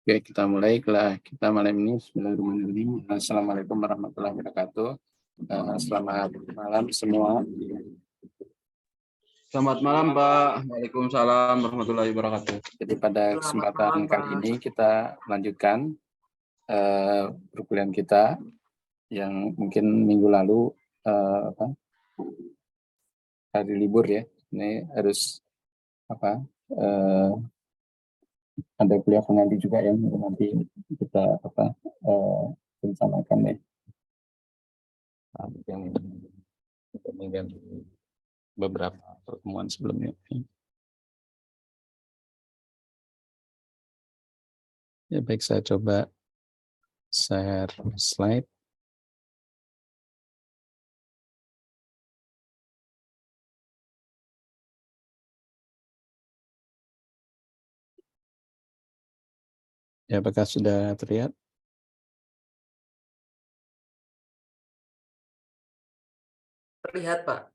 Oke, kita mulai kita malam ini. Bismillahirrahmanirrahim. Assalamualaikum warahmatullahi wabarakatuh. Selamat malam semua. Selamat malam, Pak. Waalaikumsalam warahmatullahi wabarakatuh. Jadi pada kesempatan kali ini kita lanjutkan perkuliahan kita yang mungkin minggu lalu hari libur ya. Ini harus ada kuliah pengganti juga yang nanti kita rencanakan ya. Yang mengganti beberapa pertemuan sebelumnya. Ya baik, saya coba share slide. Ya, apakah sudah terlihat? Terlihat, Pak.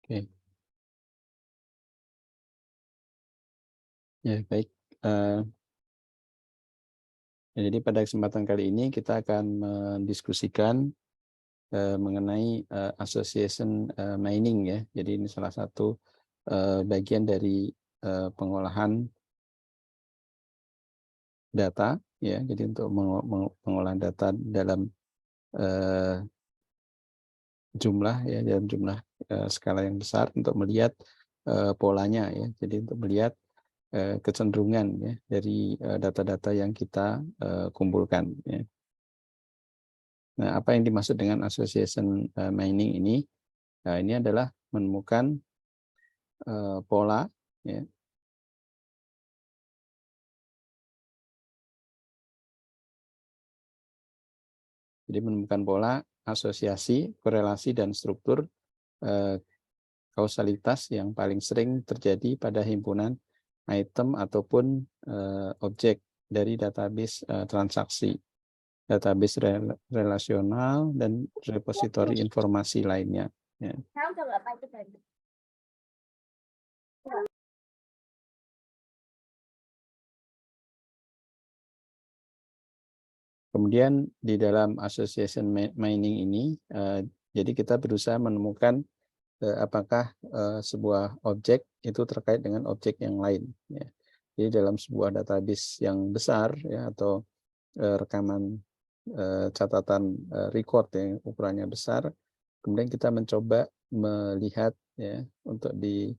Oke. Ya, baik. Jadi pada kesempatan kali ini kita akan mendiskusikan mengenai association mining ya. Jadi ini salah satu bagian dari pengolahan data ya. Jadi untuk pengolahan data dalam jumlah ya, dalam jumlah skala yang besar untuk melihat polanya ya. Jadi untuk melihat kecenderungan ya dari data-data yang kita kumpulkan ya. Nah, apa yang dimaksud dengan association mining ini? Nah, ini adalah menemukan pola ya. Jadi menemukan pola, asosiasi, korelasi dan struktur kausalitas yang paling sering terjadi pada himpunan item ataupun objek dari database transaksi, database relasional dan repositori informasi lainnya. Ya. Kemudian di dalam association mining ini, jadi kita berusaha menemukan apakah sebuah objek itu terkait dengan objek yang lain. Ya. Jadi dalam sebuah database yang besar ya, atau rekaman catatan record yang ukurannya besar, kemudian kita mencoba melihat ya untuk di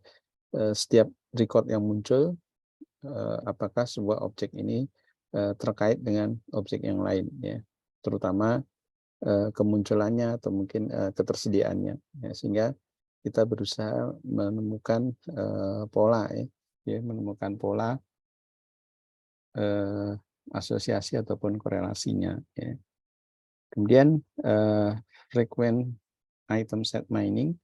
setiap record yang muncul apakah sebuah objek ini terkait dengan objek yang lain ya, terutama kemunculannya atau mungkin ketersediaannya ya, sehingga kita berusaha menemukan pola ya, menemukan pola asosiasi ataupun korelasinya ya. Kemudian frequent item set mining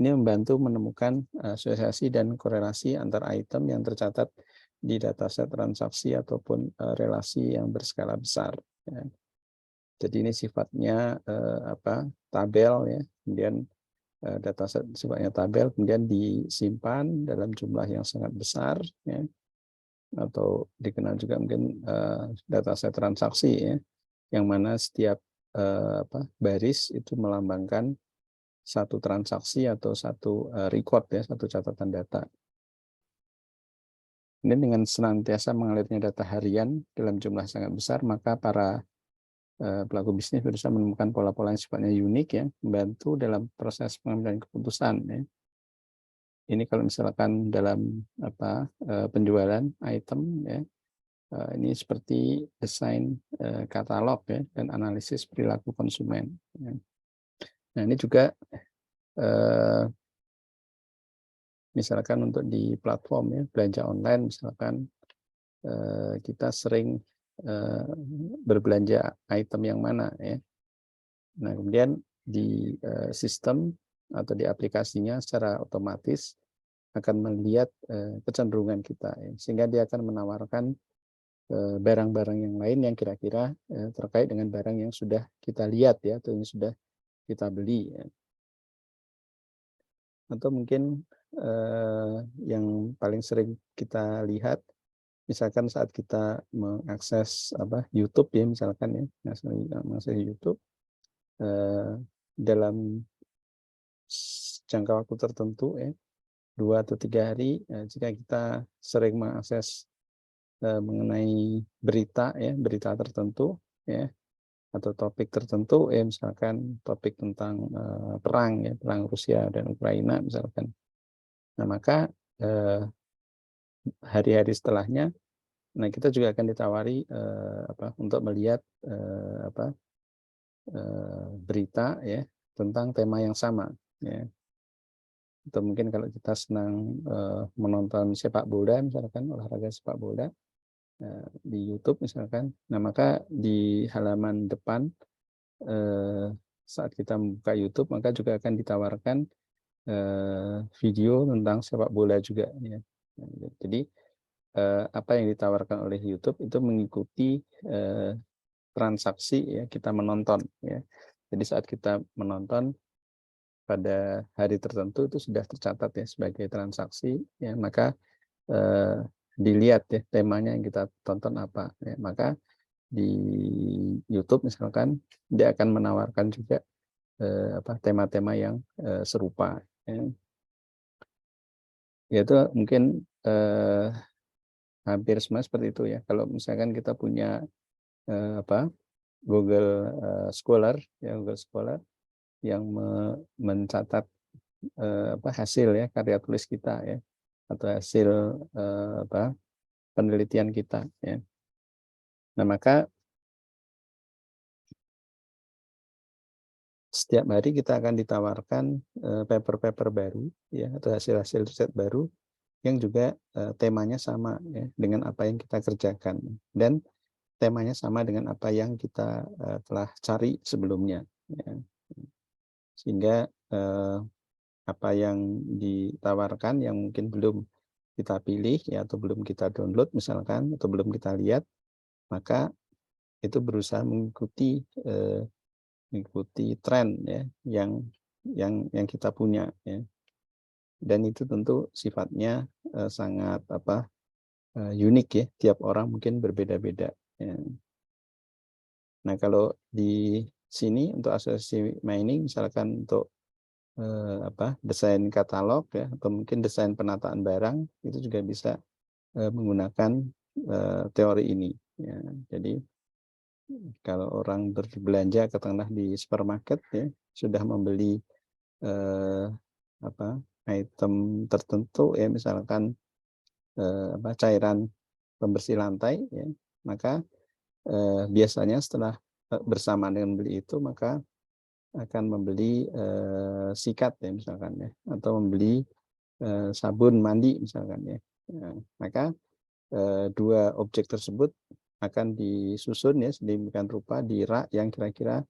ini membantu menemukan asosiasi dan korelasi antar item yang tercatat di dataset transaksi ataupun relasi yang berskala besar ya. Jadi ini sifatnya tabel ya, kemudian dataset sifatnya tabel, kemudian disimpan dalam jumlah yang sangat besar ya, atau dikenal juga mungkin dataset transaksi ya, yang mana setiap baris itu melambangkan satu transaksi atau satu record ya, satu catatan data. Ini dengan senantiasa mengalirnya data harian dalam jumlah sangat besar, maka para pelaku bisnis berusaha menemukan pola-pola yang sifatnya unik ya, membantu dalam proses pengambilan keputusan ya. Ini kalau misalkan dalam penjualan item ya, ini seperti desain katalog ya, dan analisis perilaku konsumen ya. Nah ini juga misalkan untuk di platform ya, belanja online misalkan kita sering berbelanja item yang mana ya. Nah kemudian di sistem atau di aplikasinya secara otomatis akan melihat kecenderungan kita ya, sehingga dia akan menawarkan barang-barang yang lain yang kira-kira terkait dengan barang yang sudah kita lihat ya, atau yang sudah kita beli ya. atau mungkin yang paling sering kita lihat, misalkan saat kita mengakses YouTube ya misalkan ya, mengakses YouTube dalam jangka waktu tertentu ya, 2 atau 3 hari, jika kita sering mengakses mengenai berita ya, berita tertentu ya, atau topik tertentu ya, misalkan topik tentang perang ya, perang Rusia dan Ukraina misalkan. Nah, maka hari-hari setelahnya, nah kita juga akan ditawari untuk melihat berita ya tentang tema yang sama ya. Atau mungkin kalau kita senang menonton sepak bola misalkan, olahraga sepak bola di YouTube misalkan, nah maka di halaman depan saat kita membuka YouTube maka juga akan ditawarkan video tentang sepak bola juga ya. Jadi apa yang ditawarkan oleh YouTube itu mengikuti transaksi ya kita menonton ya. Jadi saat kita menonton pada hari tertentu itu sudah tercatat ya sebagai transaksi ya, maka dilihat ya temanya yang kita tonton apa ya. Maka di YouTube misalkan dia akan menawarkan juga tema-tema yang serupa ya. Yaitu mungkin hampir semua seperti itu ya. Kalau misalkan kita punya Google Scholar ya, Google Scholar yang mencatat hasil ya karya tulis kita ya, atau hasil penelitian kita ya. Nah, maka setiap hari kita akan ditawarkan paper-paper baru ya, atau hasil-hasil riset baru yang juga temanya sama ya dengan apa yang kita kerjakan, dan temanya sama dengan apa yang kita telah cari sebelumnya ya. Sehingga apa yang ditawarkan yang mungkin belum kita pilih ya, atau belum kita download misalkan, atau belum kita lihat, maka itu berusaha mengikuti tren ya yang kita punya ya. Dan itu tentu sifatnya sangat unik ya, tiap orang mungkin berbeda-beda ya. Nah, kalau di sini untuk asosiasi mining misalkan untuk desain katalog ya, atau mungkin desain penataan barang, itu juga bisa menggunakan teori ini ya. Jadi kalau orang berbelanja katakanlah di supermarket ya, sudah membeli item tertentu ya, misalkan cairan pembersih lantai ya, maka biasanya setelah bersamaan dengan beli itu, maka akan membeli sikat ya misalkan ya, atau membeli sabun mandi misalkan ya. Maka dua objek tersebut akan disusun ya sedemikian rupa di rak yang kira-kira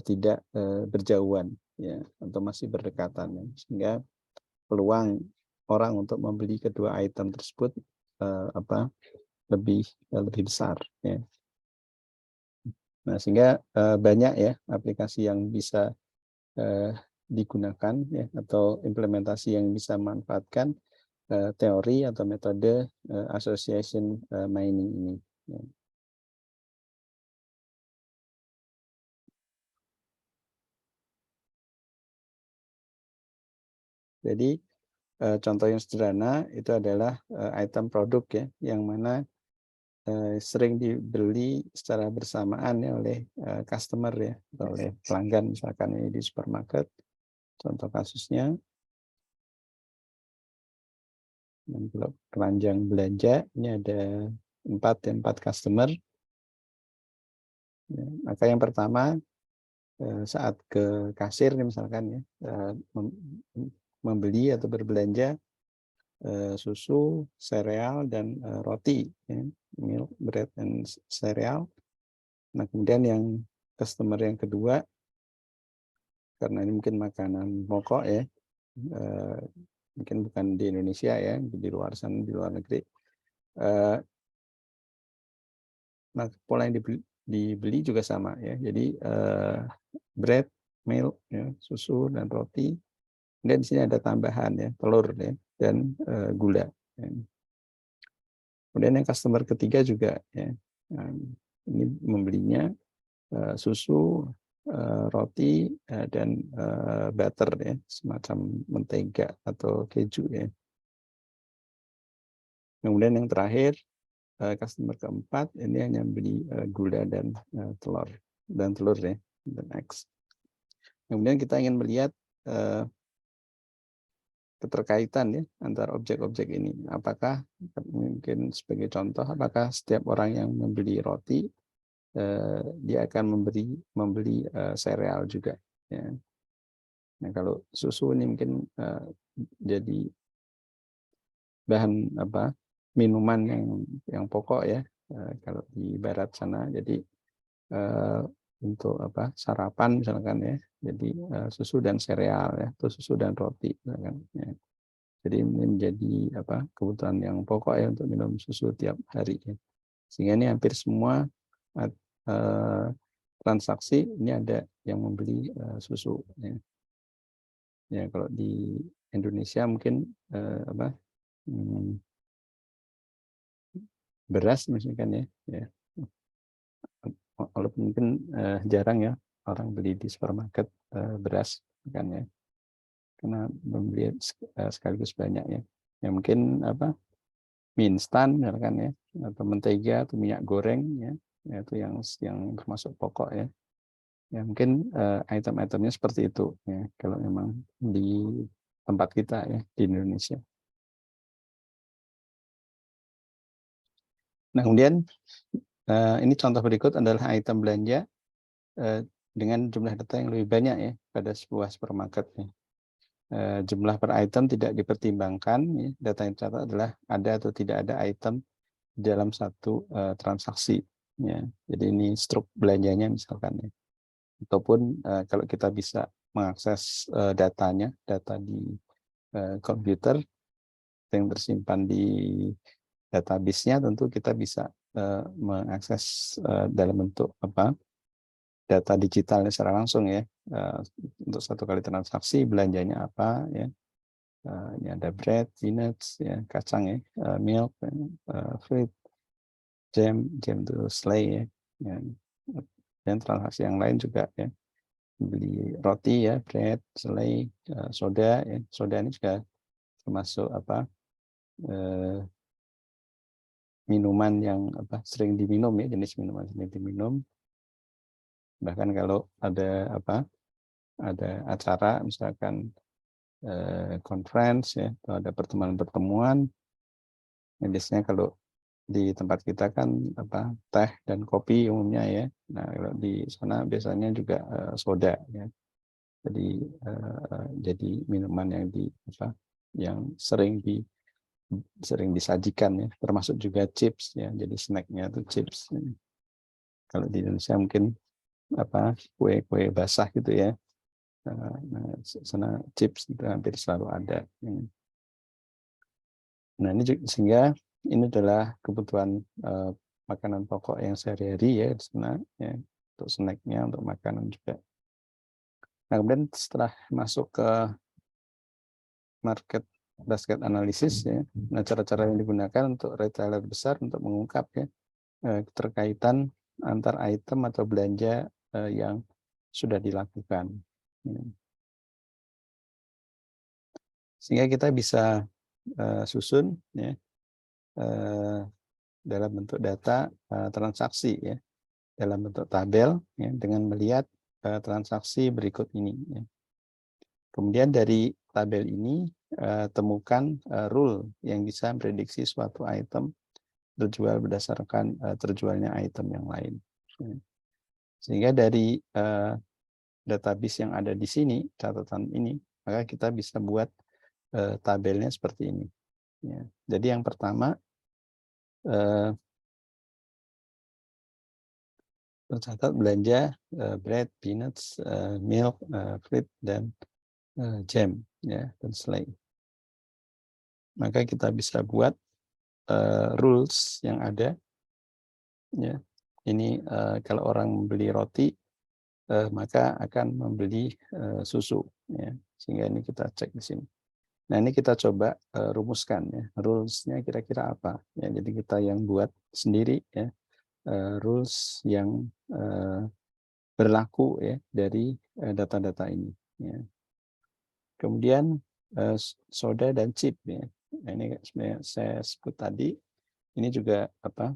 tidak berjauhan ya, atau masih berdekatan ya, sehingga peluang orang untuk membeli kedua item tersebut lebih besar ya. Nah, sehingga banyak ya aplikasi yang bisa digunakan ya, atau implementasi yang bisa memanfaatkan teori atau metode association mining ini ya. Jadi contoh yang sederhana itu adalah item produk ya, yang mana sering dibeli secara bersamaan ya oleh customer ya, atau oleh pelanggan misalkan ini di supermarket. Contoh kasusnya, dan kalau keranjang belanja ini ada 4 customer. Ya, maka yang pertama saat ke kasir misalkan ya, membeli atau berbelanja susu, sereal, dan roti ya, milk, bread, and cereal. Nah, kemudian yang customer yang kedua, karena ini mungkin makanan pokok ya, mungkin bukan di Indonesia ya, di luar sana, di luar negeri. Nah, pola yang dibeli juga sama ya. Jadi bread, milk, ya, susu dan roti. Kemudian di sini ada tambahan ya, telur ya, dan gula. Ya. Kemudian yang customer ketiga juga ya, ini membelinya susu, roti, dan butter ya, semacam mentega atau keju ya. Kemudian yang terakhir, customer keempat ini hanya beli gula dan telur ya, dan eggs. Kemudian kita ingin melihat keterkaitan ya antara objek-objek ini. Apakah mungkin sebagai contoh, apakah setiap orang yang membeli roti dia akan membeli sereal juga ya. Nah, kalau susu ini mungkin jadi bahan minuman yang pokok ya kalau di barat sana. Jadi untuk sarapan misalkan ya, jadi susu dan sereal ya, atau susu dan roti misalkan ya. Jadi ini menjadi kebutuhan yang pokok ya untuk minum susu tiap hari ya. Sehingga ini hampir semua transaksi ini ada yang membeli susu ya. Ya kalau di Indonesia mungkin beras misalkan ya. Walaupun mungkin jarang ya orang beli di supermarket beras kan ya, karena membeli sekaligus banyak ya. Ya mungkin mie instan misalkan ya, atau mentega atau minyak goreng ya, itu yang termasuk pokok ya. Ya mungkin item-itemnya seperti itu ya kalau memang di tempat kita ya di Indonesia. Nah, kemudian ini contoh berikut adalah item belanja dengan jumlah data yang lebih banyak ya pada sebuah supermarket ya. Jumlah per item tidak dipertimbangkan ya. Data yang tercatat adalah ada atau tidak ada item dalam satu transaksi ya. Jadi ini struk belanjanya misalkan ya. Ataupun kalau kita bisa mengakses data di komputer yang tersimpan di database-nya, tentu kita bisa mengakses dalam bentuk data digitalnya secara langsung ya. Untuk satu kali transaksi belanjanya apa ya. Ini ada bread, peanuts ya, kacang ya, milk, fruit, jam itu selai ya. Dan transaksi yang lain juga ya, beli roti ya, bread, selai, soda ya. Soda ini juga termasuk minuman yang sering diminum ya, jenis minuman sering diminum. Bahkan kalau ada acara misalkan conference ya, atau ada pertemuan-pertemuan, ya biasanya kalau di tempat kita kan teh dan kopi umumnya ya. Nah, kalau di sana biasanya juga soda ya. Jadi minuman yang sering disajikan ya, termasuk juga chips ya. Jadi snacknya itu chips. Kalau di Indonesia mungkin kue-kue basah gitu ya. Nah, sana chips itu hampir selalu ada. Nah, ini juga, sehingga ini adalah kebutuhan makanan pokok yang sehari-hari ya di sana ya, untuk snacknya, untuk makanan juga. Nah, kemudian setelah masuk ke market basket analysis ya, nah cara-cara yang digunakan untuk retailer besar untuk mengungkap ya keterkaitan antar item atau belanja yang sudah dilakukan. Sehingga kita bisa susun ya dalam bentuk data transaksi ya, dalam bentuk tabel ya, dengan melihat transaksi berikut ini ya. Kemudian dari tabel ini temukan rule yang bisa prediksi suatu item terjual berdasarkan terjualnya item yang lain. Sehingga dari database yang ada di sini, catatan ini, maka kita bisa buat tabelnya seperti ini. Ya. Jadi yang pertama tercatat belanja bread, peanuts, milk, fruit, dan jam ya, dan selai. Maka kita bisa buat rules yang ada ya. Ini kalau orang membeli roti maka akan membeli susu ya. Sehingga ini kita cek di sini. Nah, ini kita coba rumuskan ya. Rules-nya kira-kira apa? Ya, jadi kita yang buat sendiri ya. Rules yang berlaku ya dari data-data ini ya. Kemudian soda dan chip ya. Nah, ini sebenarnya saya sebut tadi, ini juga apa,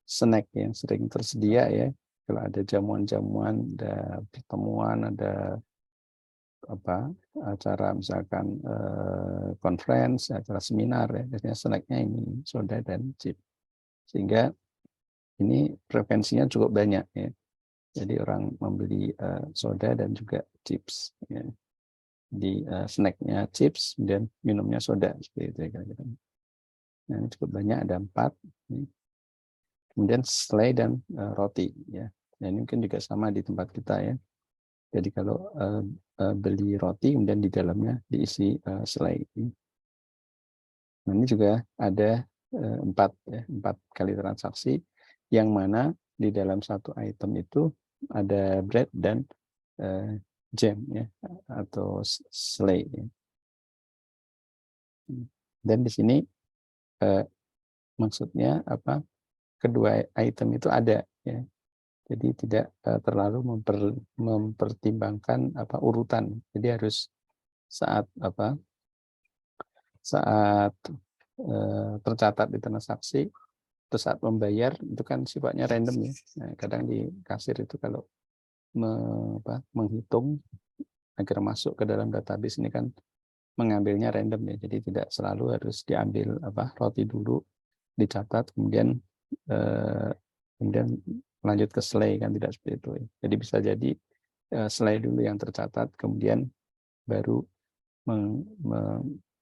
snack yang sering tersedia ya. Kalau ada jamuan-jamuan, ada pertemuan, ada apa, acara misalkan conference, acara seminar ya, biasanya snacknya ini soda dan chip. Sehingga ini preferensinya cukup banyak ya. Jadi orang membeli soda dan juga chips ya. Di snacknya chips dan minumnya soda seperti itu ya kira-kira. Nah, ini cukup banyak, ada 4. Kemudian selai dan roti ya. Nah, ini mungkin juga sama di tempat kita ya. Jadi kalau beli roti kemudian di dalamnya diisi selai. Nah, ini juga ada 4 ya, 4 kali transaksi yang mana di dalam satu item itu ada bread dan jam ya atau selai ya. Dan di sini maksudnya apa, kedua item itu ada ya, jadi tidak terlalu mempertimbangkan apa urutan, jadi harus saat apa, saat tercatat di transaksi terus saat membayar itu kan sifatnya random ya. Nah, kadang di kasir itu kalau menghitung agar masuk ke dalam database ini kan mengambilnya random ya, jadi tidak selalu harus diambil apa roti dulu dicatat kemudian lanjut ke selai, kan tidak seperti itu ya. Jadi bisa jadi selai dulu yang tercatat kemudian baru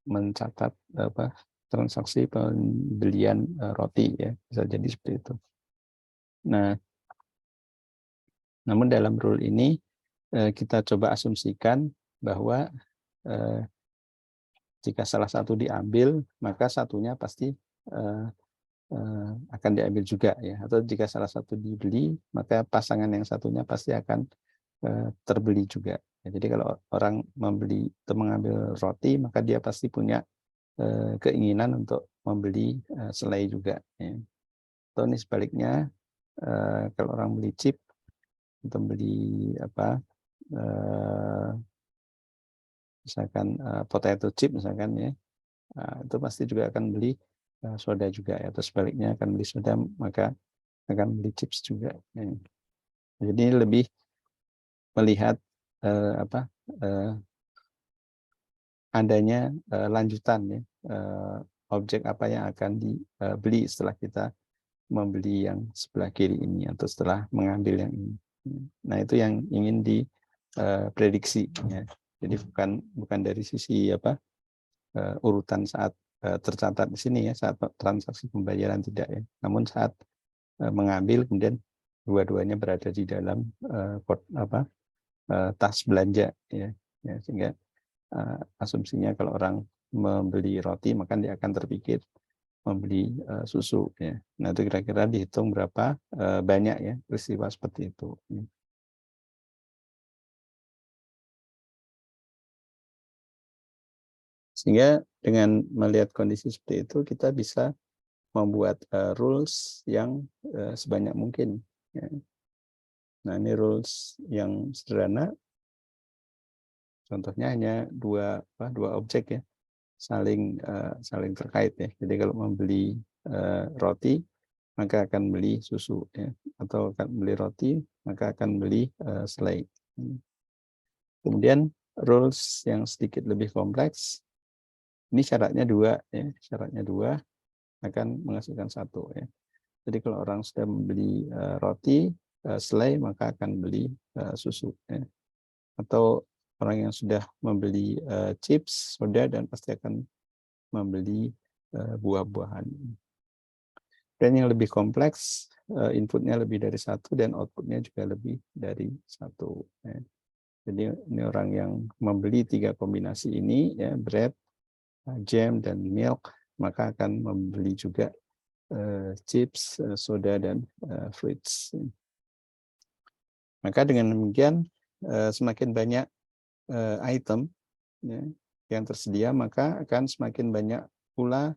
mencatat apa transaksi pembelian roti ya, bisa jadi seperti itu. Nah, namun dalam rule ini kita coba asumsikan bahwa jika salah satu diambil maka satunya pasti akan diambil juga ya, atau jika salah satu dibeli maka pasangan yang satunya pasti akan terbeli juga ya. Jadi kalau orang membeli atau mengambil roti maka dia pasti punya keinginan untuk membeli selai juga ya. Atau ini sebaliknya, kalau orang beli chip atau beli apa misalkan potato chip misalkan ya, itu pasti juga akan beli soda juga ya, atau sebaliknya akan beli soda maka akan beli chips juga ya. Jadi lebih melihat adanya lanjutan ya, objek apa yang akan dibeli setelah kita membeli yang sebelah kiri ini atau setelah mengambil yang ini. Nah, itu yang ingin diprediksi ya. Jadi bukan dari sisi apa urutan saat tercatat di sini ya, saat transaksi pembayaran tidak ya. Namun saat mengambil kemudian dua-duanya berada di dalam tas belanja ya. Sehingga asumsinya kalau orang membeli roti maka dia akan terpikir membeli susu ya. Nah, itu kira-kira dihitung berapa banyak ya peristiwa seperti itu. Sehingga dengan melihat kondisi seperti itu kita bisa membuat rules yang sebanyak mungkin ya. Nah, ini rules yang sederhana. Contohnya hanya dua objek ya, saling terkait ya. Jadi kalau membeli roti maka akan beli susu ya, atau akan beli roti maka akan beli selai. Kemudian rules yang sedikit lebih kompleks, ini syaratnya 2 ya, syaratnya 2 akan menghasilkan 1 ya. Jadi kalau orang sudah membeli roti, selai maka akan beli susu ya. Atau orang yang sudah membeli chips, soda dan pasti akan membeli buah-buahan. Dan yang lebih kompleks, inputnya lebih dari 1 dan outputnya juga lebih dari 1 ya. Jadi ini orang yang membeli 3 kombinasi ini ya, bread, jam dan milk, maka akan membeli juga chips, soda dan fruits. Maka dengan demikian semakin banyak item ya, yang tersedia, maka akan semakin banyak pula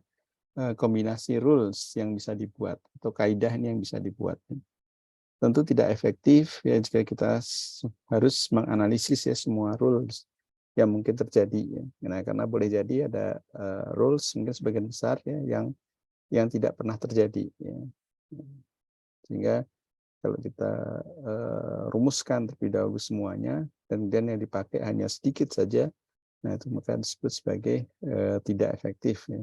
kombinasi rules yang bisa dibuat atau kaidah ini yang bisa dibuat. Tentu tidak efektif ya jika kita harus menganalisis ya semua rules yang mungkin terjadi ya. Nah, karena boleh jadi ada rules mungkin sebagian besar ya yang tidak pernah terjadi ya. Sehingga kalau kita rumuskan terlebih dahulu semuanya dan kemudian yang dipakai hanya sedikit saja, nah itu maka disebut sebagai tidak efektif ya.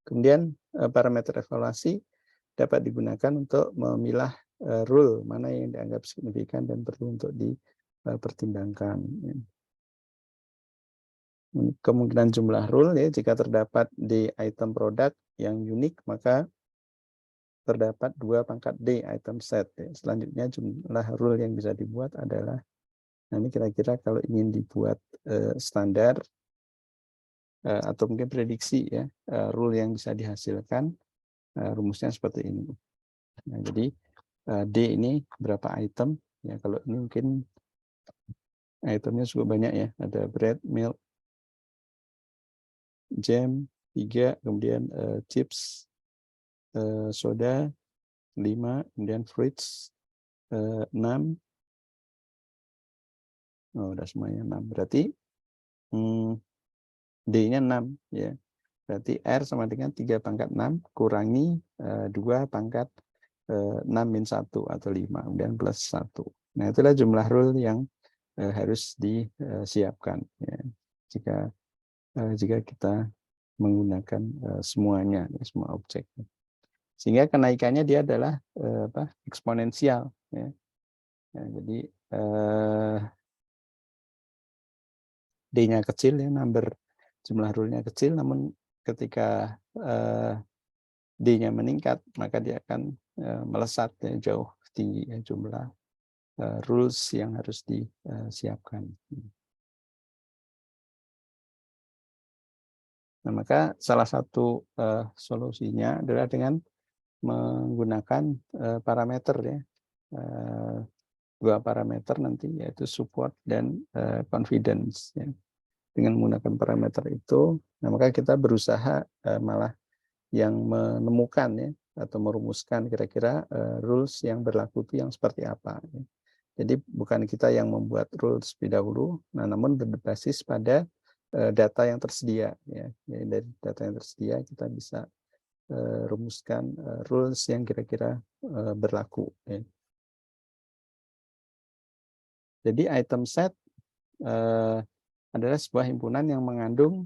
Kemudian parameter evaluasi dapat digunakan untuk memilah rule mana yang dianggap signifikan dan perlu untuk dipertimbangkan. Kemungkinan jumlah rule ya, jika terdapat di item produk yang unik maka terdapat 2 pangkat D item set. Ya. Selanjutnya jumlah rule yang bisa dibuat adalah, nah ini kira-kira kalau ingin dibuat standar atau mungkin prediksi ya rule yang bisa dihasilkan, rumusnya seperti ini. Nah, jadi D ini berapa item ya, kalau ini mungkin itemnya cukup banyak ya, ada bread, milk, jam 3, kemudian chips, soda 5, kemudian fruits 6. Oh, udah semuanya 6. Berarti D-nya 6 ya. Berarti R sama dengan 3 pangkat 6 kurangi 2 pangkat 6 min 1 atau 5, kemudian plus 1. Nah, itulah jumlah rule yang harus disiapkan ya. Jika kita menggunakan semuanya, semua objek. Sehingga kenaikannya dia adalah eksponensial ya. Nah, jadi D-nya kecil ya, jumlah rule-nya kecil, namun ketika D-nya meningkat maka dia akan melesat ya, jauh tinggi ya, jumlah rules yang harus disiapkan. Nah, maka salah satu solusinya adalah dengan menggunakan parameter ya, 2 parameter nanti yaitu support dan confidence ya. Dengan menggunakan parameter itu, nah maka kita berusaha malah yang menemukan ya atau merumuskan kira-kira rules yang berlaku itu yang seperti apa. Ya. Jadi bukan kita yang membuat rules lebih dahulu, nah namun berbasis pada data yang tersedia ya. Jadi dari data yang tersedia kita bisa rumuskan rules yang kira-kira berlaku ya. Jadi item set adalah sebuah himpunan yang mengandung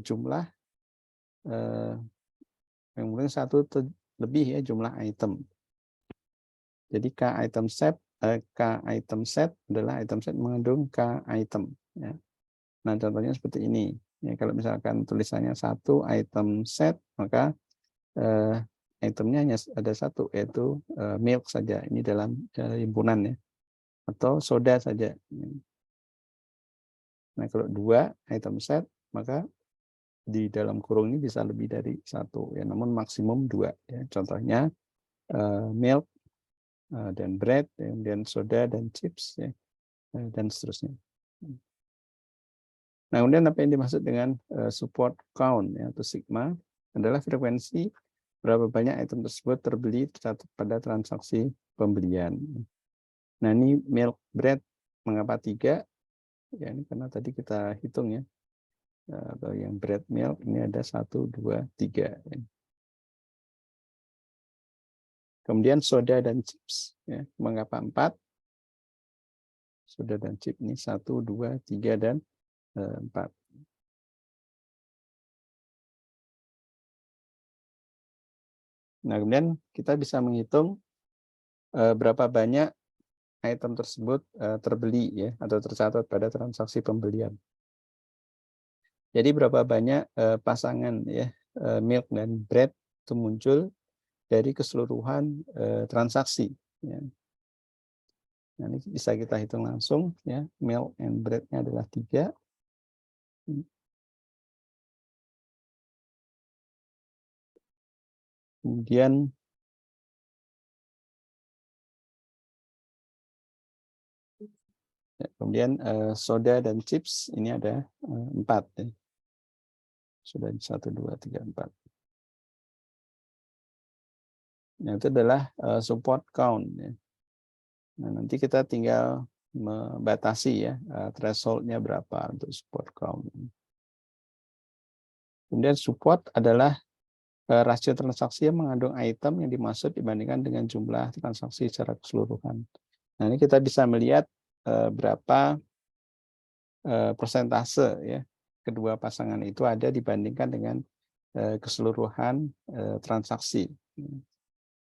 jumlah yang mungkin 1 lebih ya jumlah item. Jadi K item set adalah item set mengandung K item ya. Nah, contohnya seperti ini. Ya, kalau misalkan tulisannya 1 item set, maka itemnya hanya ada 1 yaitu milk saja. Ini dalam himpunan ya. Atau soda saja. Nah, kalau 2 item set, maka di dalam kurung ini bisa lebih dari 1 ya, namun maksimum 2 ya. Contohnya milk dan bread, kemudian soda dan chips ya, dan seterusnya. Nah, kemudian apa yang dimaksud dengan support count ya, atau sigma adalah frekuensi berapa banyak item tersebut terbeli tercatat pada transaksi pembelian. Nah, ini milk bread mengapa 3? Ya, ini karena tadi kita hitung ya. Atau yang bread milk ini ada 1, 2, 3. Kemudian soda dan chips ya, mengapa 4? Soda dan chips ini 1, 2, 3 dan 4. Nah, kemudian kita bisa menghitung berapa banyak item tersebut terbeli ya atau tercatat pada transaksi pembelian. Jadi berapa banyak pasangan ya milk dan bread itu muncul dari keseluruhan transaksi. Ya. Nah, ini bisa kita hitung langsung ya, milk and bread-nya adalah 3. Kemudian Ya, kemudian soda dan chips ini ada 4 ya. Soda 1, 2, 3, 4. Nah, itu adalah support count ya. Nah, nanti kita tinggal membatasi ya threshold-nya berapa untuk support count. Kemudian support adalah rasio transaksi yang mengandung item yang dimaksud dibandingkan dengan jumlah transaksi secara keseluruhan. Nah, ini kita bisa melihat berapa persentase ya kedua pasangan itu ada dibandingkan dengan keseluruhan transaksi.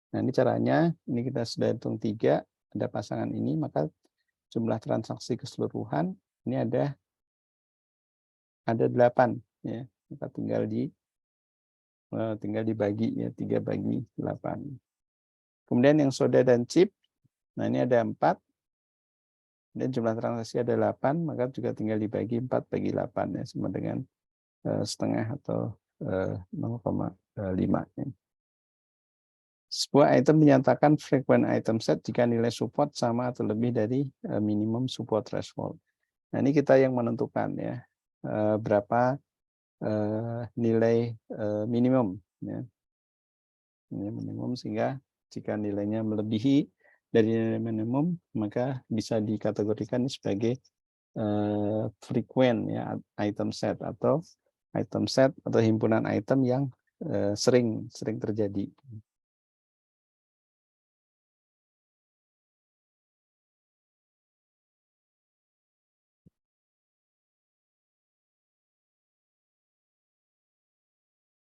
Nah, ini caranya, ini kita sudah hitung 3, ada pasangan ini, maka jumlah transaksi keseluruhan ini ada 8 ya. Kita tinggal dibagi ya, 3 bagi 8. Kemudian yang soda dan chip, nah ini ada 4, dan jumlah transaksi ada 8, maka juga tinggal dibagi 4 bagi 8 ya, sama dengan setengah atau 0,5 ya. Sebuah item dinyatakan frequent item set jika nilai support sama atau lebih dari minimum support threshold. Nah, ini kita yang menentukan ya berapa nilai minimum ya. Ini minimum, sehingga jika nilainya melebihi dari nilai minimum maka bisa dikategorikan sebagai frequent ya item set atau himpunan item yang sering terjadi.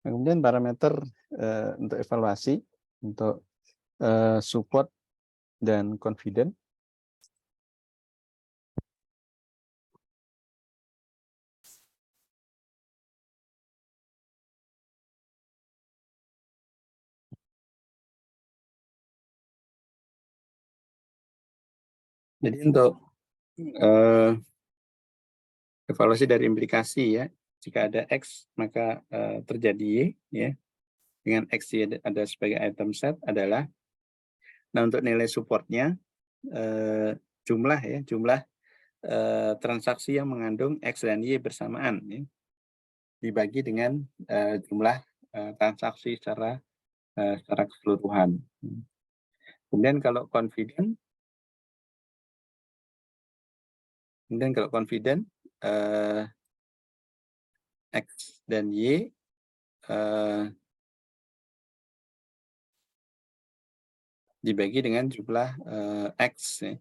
Kemudian parameter untuk evaluasi untuk support dan confident. Jadi untuk evaluasi dari implikasi ya, jika ada X maka terjadi Y ya, dengan X ada sebagai item set adalah, nah untuk nilai supportnya jumlah transaksi yang mengandung X dan Y bersamaan ya, dibagi dengan jumlah transaksi secara keseluruhan. Kemudian kalau confident X dan Y dibagi dengan jumlah X ya.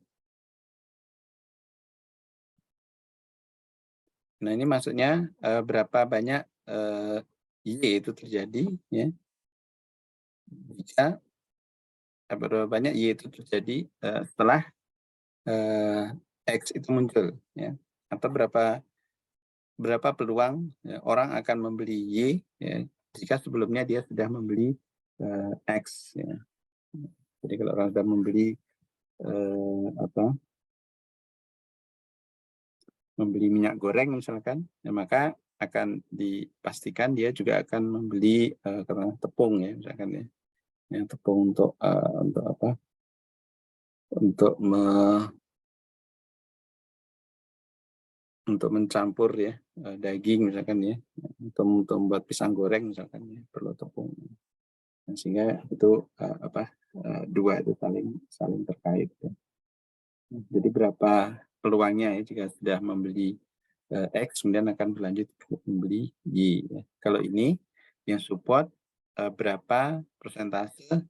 Nah, ini maksudnya berapa banyak Y itu terjadi ya, jika berapa banyak Y itu terjadi setelah X itu muncul ya, atau berapa peluang ya, orang akan membeli Y ya, jika sebelumnya dia sudah membeli X ya. Jadi kalau orang sudah membeli membeli minyak goreng misalkan, ya maka akan dipastikan dia juga akan membeli tepung ya misalkan ya, yang tepung untuk apa? Untuk mencampur ya daging misalkan ya, untuk membuat pisang goreng misalkan ya, perlu tepung. Nah, sehingga itu dua itu saling terkait ya. Jadi berapa peluangnya ya jika sudah membeli X kemudian akan berlanjut membeli Y ya. Kalau ini yang support berapa persentase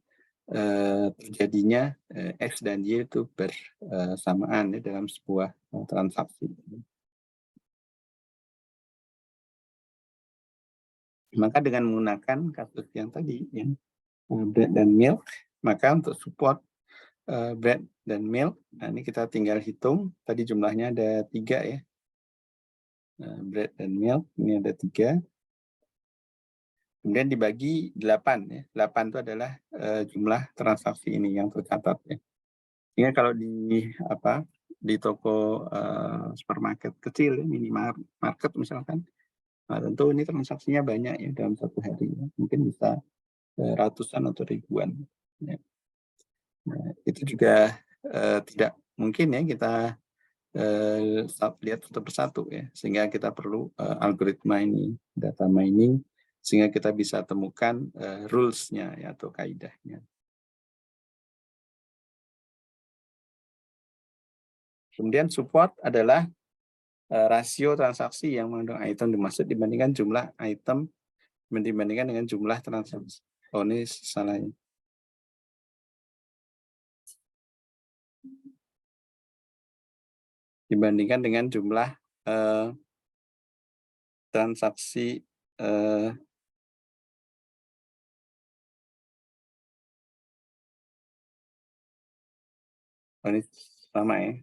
terjadinya X dan Y itu bersamaan ya dalam sebuah transaksi. Maka dengan menggunakan kasus yang tadi ya, bread dan milk, maka untuk support bread dan milk, nah ini kita tinggal hitung, tadi jumlahnya ada 3 ya, bread dan milk, ini ada 3, kemudian dibagi 8 ya, 8 itu adalah jumlah transaksi ini yang tercatat ya. Sehingga kalau di toko supermarket kecil ya, minimarket misalkan, nah tentu ini transaksinya banyak ya dalam satu hari ya. Mungkin bisa ratusan atau ribuan ya. Nah, itu juga tidak mungkin ya kita lihat satu persatu ya, sehingga kita perlu algoritma ini, data mining, sehingga kita bisa temukan rules-nya ya, atau kaidahnya. Kemudian support adalah rasio transaksi yang mengandung item dimaksud dibandingkan jumlah item dibandingkan dengan jumlah transaksi. Oh, ini salahnya. Dibandingkan dengan jumlah transaksi ini sama ya.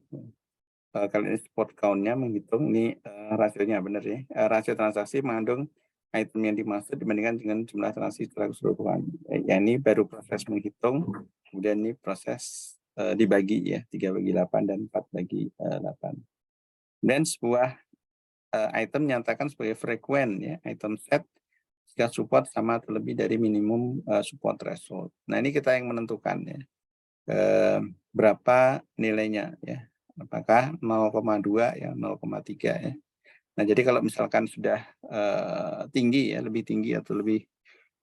Kalau ini support count-nya menghitung ini rasionya benar ya. Rasio transaksi mengandung item yang dimaksud dibandingkan dengan jumlah transaksi secara keseluruhan. Ya, ini baru proses menghitung, kemudian ini proses dibagi ya, 3/8 dan 4/8. Dan sebuah item nyatakan sebagai frequent ya, item set jika support sama atau lebih dari minimum support threshold. Nah, ini kita yang menentukan ya. Berapa nilainya ya. Apakah 0,2 ya, 0,3 ya. Nah, jadi kalau misalkan sudah tinggi ya, lebih tinggi atau lebih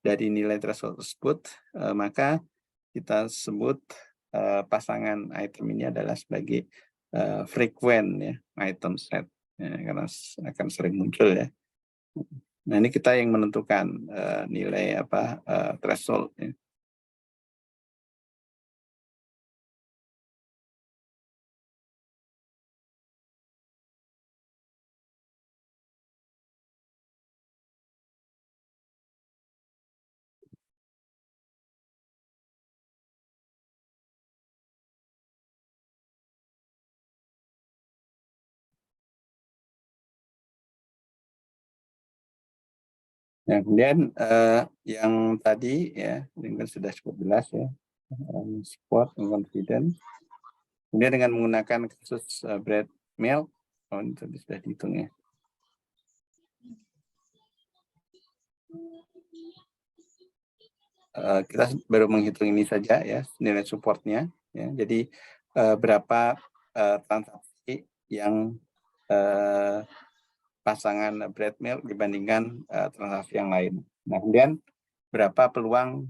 dari nilai threshold tersebut, maka kita sebut pasangan item ini adalah sebagai frequent ya, item set ya, karena akan sering muncul ya. Nah, ini kita yang menentukan nilai threshold ya. Nah, kemudian yang tadi ya, ini kan sudah cukup jelas ya, support and confidence. Kemudian dengan menggunakan kasus bread milk, oh ini tadi sudah dihitung ya. Kita baru menghitung ini saja ya, nilai supportnya. Ya. Jadi berapa transaksi yang pasangan bread milk dibandingkan transaksi yang lain. Nah, kemudian berapa peluang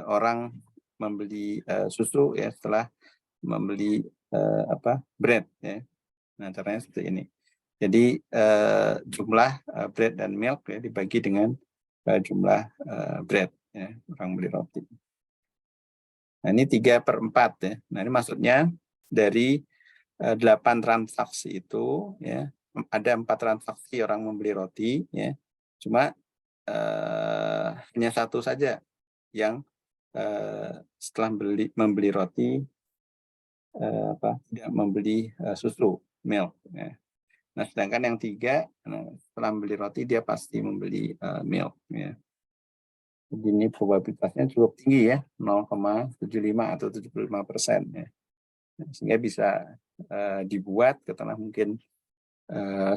orang membeli susu ya setelah membeli bread ya. Nah, caranya seperti ini. Jadi jumlah bread dan milk ya dibagi dengan jumlah bread ya, orang beli roti. Nah, ini 3/4 ya. Nah, ini maksudnya dari 8 transaksi itu ya, ada 4 transaksi orang membeli roti ya. Cuma hanya satu saja yang setelah membeli roti tidak membeli susu milk ya. Nah, sedangkan yang 3 setelah membeli roti dia pasti membeli milk ya. Jadi ini probabilitasnya cukup tinggi ya, 0,75 atau 75% ya. Sehingga bisa dibuat katakanlah mungkin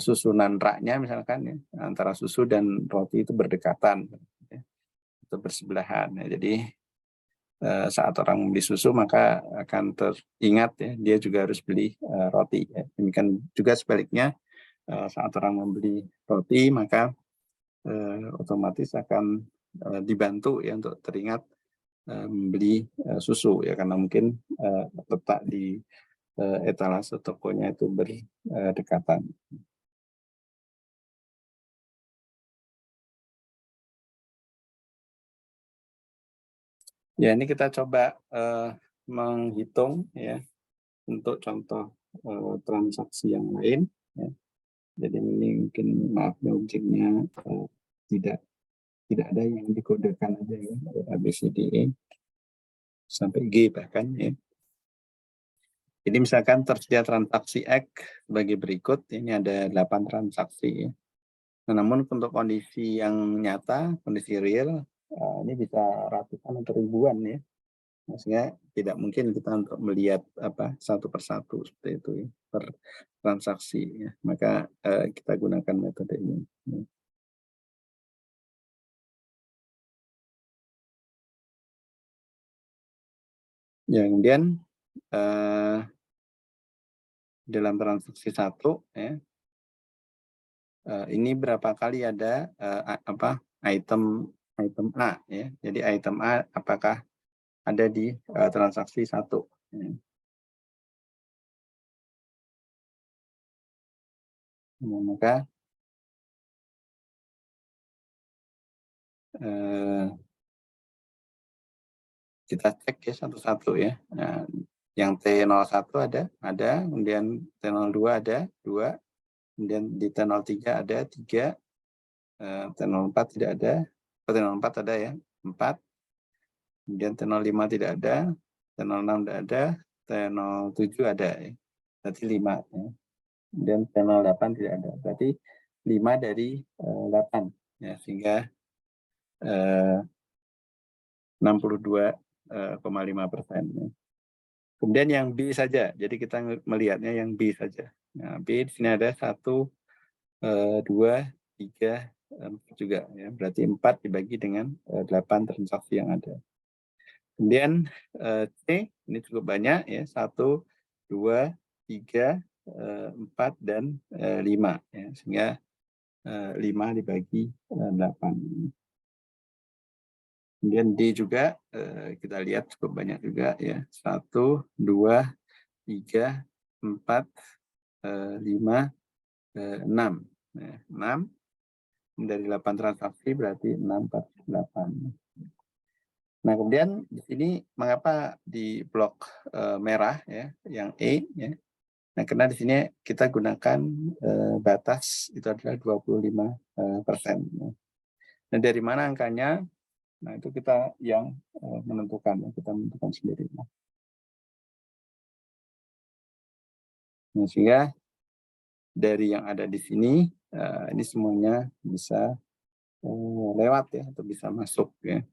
susunan raknya misalkan ya, antara susu dan roti itu berdekatan ya, atau bersebelahan ya. Jadi saat orang membeli susu maka akan teringat ya, dia juga harus beli roti ya. Demikian juga sebaliknya saat orang membeli roti maka otomatis akan dibantu ya untuk teringat membeli susu ya, karena mungkin letak di etalase tokonya itu berdekatan. Ya, ini kita coba menghitung ya untuk contoh transaksi yang lain ya. Jadi ini mungkin maafnya objeknya tidak ada yang dikodekan aja ya, A B C D E sampai G bahkan ya. Jadi misalkan tersedia transaksi X sebagai berikut, ini ada 8 transaksi ya. Nah, namun untuk kondisi yang nyata, kondisi real, ini bisa ratusan atau ribuan ya. Maksudnya tidak mungkin kita untuk melihat satu persatu seperti itu ya, per transaksi ya. Maka kita gunakan metode ini. Ya, kemudian dalam transaksi 1 ya. Ini berapa kali ada item A ya. Jadi item A apakah ada di transaksi 1 ya. Nah, maka kita cek ya satu-satu ya. Nah, yang T01 ada, kemudian T02 ada 2, kemudian di T03 ada 3, T04 tidak ada, T04 ada ya 4, kemudian T05 tidak ada, T06 tidak ada, T07 ada ya. Berarti 5 ya. Kemudian T08 tidak ada. Berarti 5 dari 8 ya, sehingga 62,5%. Ya. Kemudian yang B saja. Jadi kita melihatnya yang B saja. Nah, B di sini ada 1, 2, 3, 4 juga ya. Berarti 4 dibagi dengan 8 transaksi yang ada. Kemudian C ini cukup banyak ya, 1, 2, 3, 4 dan 5 ya. Sehingga 5 dibagi 8. Kemudian D juga kita lihat cukup banyak juga ya. 1, 2, 3, 4, 5, 6. 6 dari 8 transaksi berarti 6, 4, 8. Nah, kemudian di sini mengapa di blok merah ya, yang E ya. Nah, karena di sini kita gunakan batas itu adalah 25%. Nah, dari mana angkanya? Nah, itu kita yang menentukan, kita menentukan sendiri. Nah, sehingga dari yang ada di sini, ini semuanya bisa lewat ya, atau bisa masuk ya.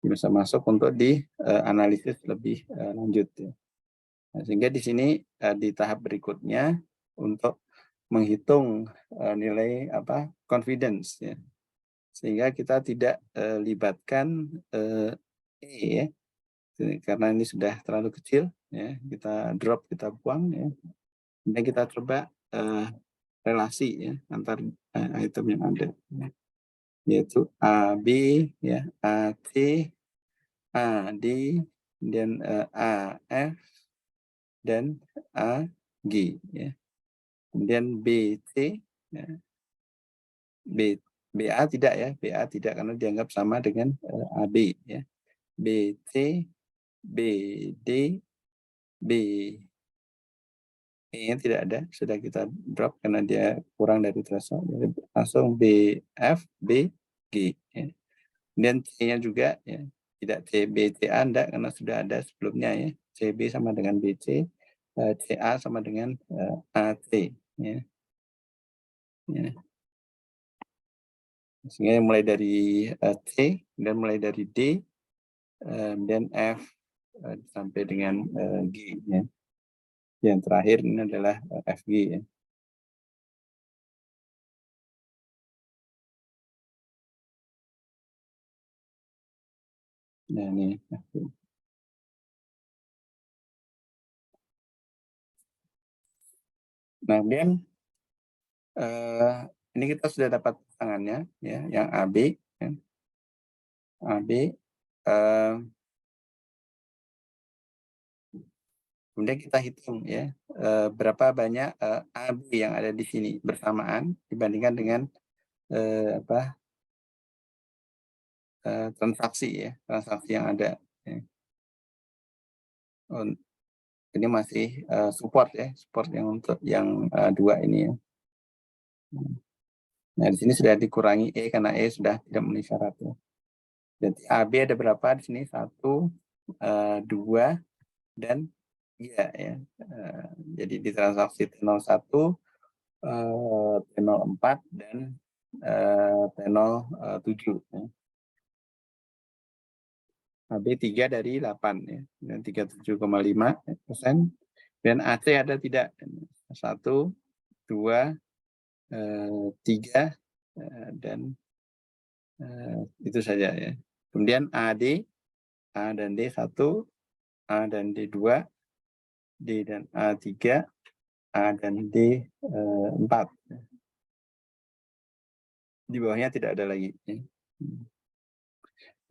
Bisa masuk untuk dianalisis lebih lanjut ya. Nah, sehingga di sini di tahap berikutnya untuk menghitung nilai confidence ya. Sehingga kita tidak libatkan E ya. Karena ini sudah terlalu kecil ya, kita drop, kita buang ya. Dan kita coba relasi ya antar item yang ada ya. Yaitu AB ya, AC, AD, dan AF dan AG ya. Kemudian BC ya. BA tidak ya, BA tidak karena dianggap sama dengan AB ya. BC, BD, BE tidak ada, sudah kita drop karena dia kurang dari threshold. Jadi langsung BF, BG ya. Dan C-nya juga ya, tidak CBCA enggak karena sudah ada sebelumnya ya. CB sama dengan BC, CA sama dengan AC ya. Ya. Sehingga mulai dari C dan mulai dari D dan F sampai dengan G ya. Yang terakhir ini adalah FG ya. Nah, ini FG. Nah, kemudian ini kita sudah dapat pasangannya ya, yang AB ya. AB kemudian kita hitung ya berapa banyak AB yang ada di sini bersamaan dibandingkan dengan transaksi ya, transaksi yang ada ya. Ini masih support ya, support yang untuk yang 2 ini ya. Nah, di sini sudah dikurangi E karena E sudah tidak memenuhi syarat ya. Jadi AB ada berapa di sini? 1, 2, dan 3 ya. Jadi di transaksi T01, T04 dan T07 ya. AB 3 dari 8 ya. Dan 37,5%. Dan AC ada tidak? 1, 2, 3 dan itu saja ya. Kemudian AD, A dan D 1, A dan D 2, D dan A3, A dan D 4. Di bawahnya tidak ada lagi.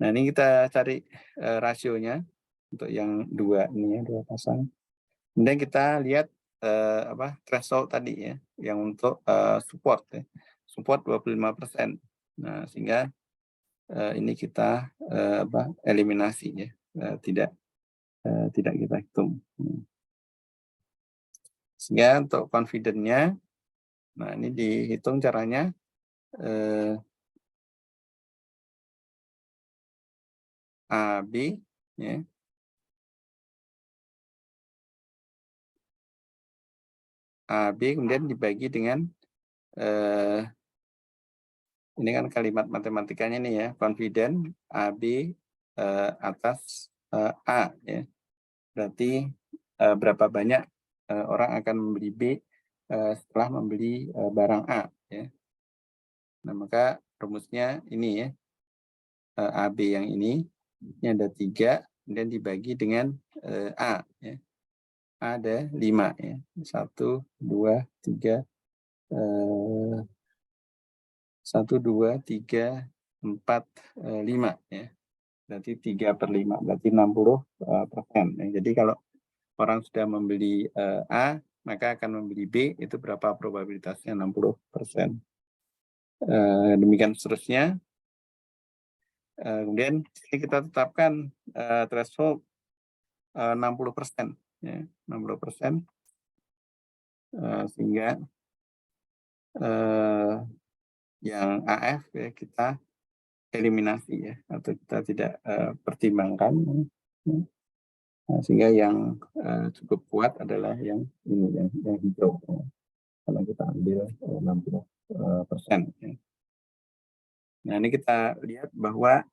Nah, ini kita cari rasionya untuk yang dua ini ya, dua pasang. Kemudian kita lihat threshold tadi ya, yang untuk support ya. Support 25%. Nah, sehingga ini kita eliminasi ya, tidak kita hitung. Sehingga untuk confident-nya, nah ini dihitung caranya AB ya. AB kemudian dibagi dengan ini kan kalimat matematikanya nih ya, confident AB atas A ya. Berarti berapa banyak orang akan membeli B setelah membeli barang A ya. Nah, maka rumusnya ini ya, AB yang ini ada 3, kemudian dibagi dengan A ya. A ada 5 ya. 1, 2, 3, 1, 2, 3, 4, 5 ya. Berarti 3/5, berarti 60%. Jadi kalau orang sudah membeli A, maka akan membeli B, itu berapa probabilitasnya? 60%. Demikian seterusnya. Kemudian kita tetapkan threshold 60%. Ya, 60%. Sehingga yang AF ya, kita eliminasi ya, atau kita tidak pertimbangkan. Nah, sehingga yang cukup kuat adalah yang ini, yang hijau. Ya. Kalau kita ambil 60%. Ya. Nah, ini kita lihat bahwa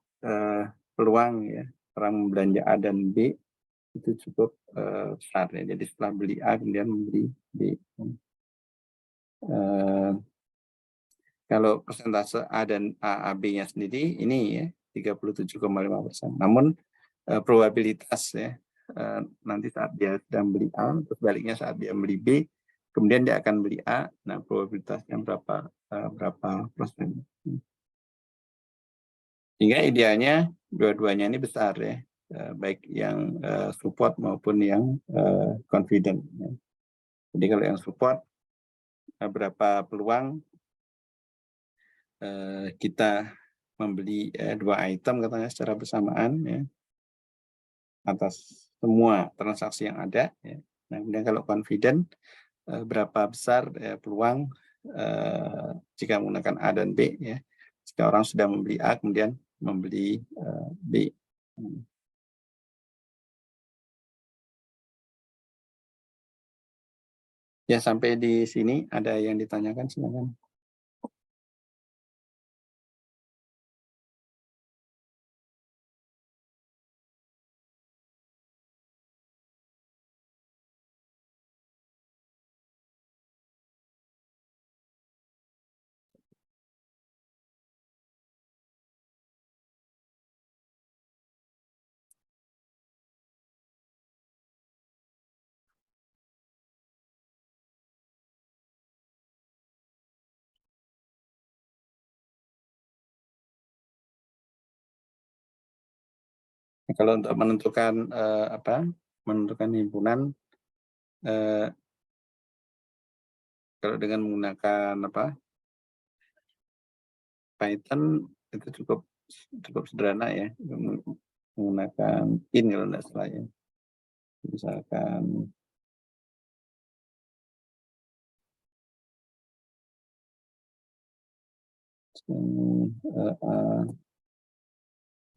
peluang ya orang belanja A dan B itu cukup besar ya. Jadi setelah beli A kemudian membeli B. Kalau persentase A dan AB-nya sendiri ini ya 37,5%. Namun probabilitas ya nanti saat dia sedang beli A, terus baliknya saat dia beli B, kemudian dia akan beli A. Nah, probabilitasnya berapa persen? Hingga idealnya dua-duanya ini besar ya, baik yang support maupun yang confident. Ya. Jadi kalau yang support berapa peluang kita membeli dua item katanya secara bersamaan ya, atas semua transaksi yang ada. Ya. Nah, kemudian kalau confident berapa besar peluang jika menggunakan A dan B ya, jika orang sudah membeli A kemudian membeli B. Ya, sampai di sini ada yang ditanyakan, silakan. Kalau untuk menentukan menentukan himpunan, kalau dengan menggunakan Python itu cukup sederhana ya, menggunakan in kalau tidak salah ya. Misalkan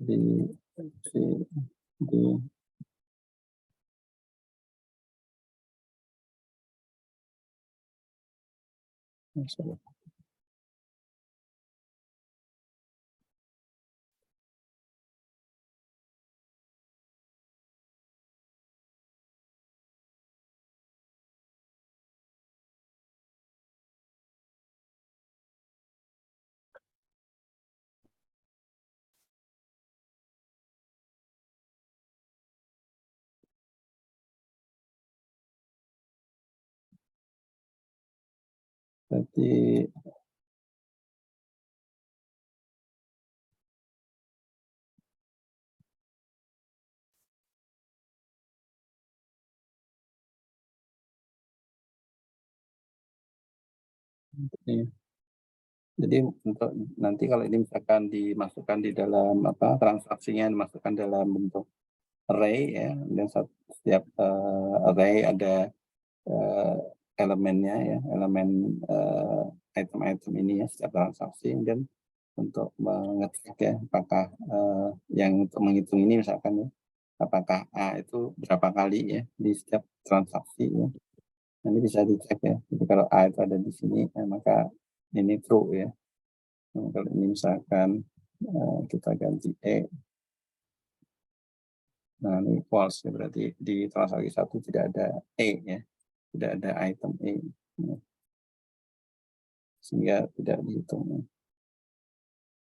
di berarti jadi untuk nanti kalau ini misalkan dimasukkan di dalam transaksinya dimasukkan dalam bentuk array ya, dan setiap array ada elemennya ya, elemen item-item ini ya setiap transaksi, dan untuk mengecek ya apakah yang untuk menghitung ini misalkan ya, apakah A itu berapa kali ya di setiap transaksi ya. Nanti bisa dicek ya. Jadi kalau A itu ada di sini, maka ini true ya. Nah, kalau ini misalkan kita ganti E, nah ini false ya, berarti di transaksi 1 tidak ada E ya, tidak ada item E, ya. Sehingga tidak dihitung.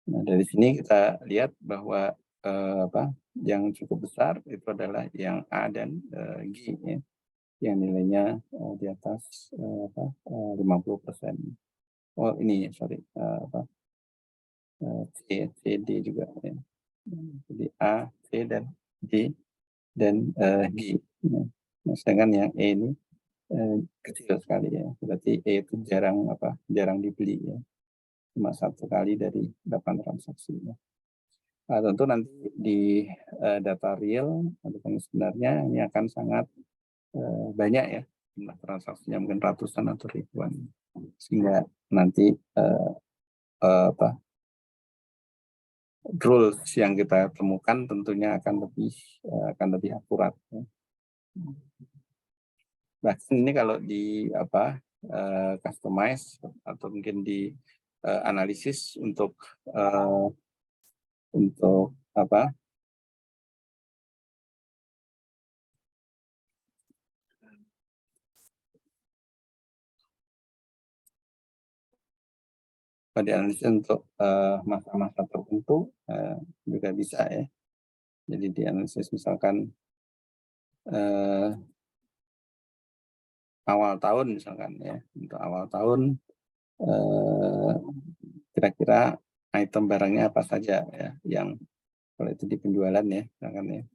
Nah dari sini kita lihat bahwa yang cukup besar itu adalah yang A dan G ya, yang nilainya di atas 50%. Oh ini sorry C, D juga ya. Jadi A, C dan D dan G. Ya. Nah, sedangkan yang E ini kecil sekali ya. Berarti E itu jarang dibeli ya. Cuma 1 kali dari 8 transaksi. Ya. Nah, tentu nanti di data real atau yang sebenarnya ini akan sangat banyak ya jumlah transaksinya, mungkin ratusan atau ribuan, sehingga nanti rules yang kita temukan tentunya akan lebih akurat. Ya. Bahkan ini kalau di customize atau mungkin di analisis untuk dianalisis untuk masa-masa tertentu juga bisa ya. Jadi dianalisis misalkan awal tahun misalkan ya, untuk awal tahun kira-kira item barangnya apa saja ya, yang kalau itu di penjualan ya misalkan ya,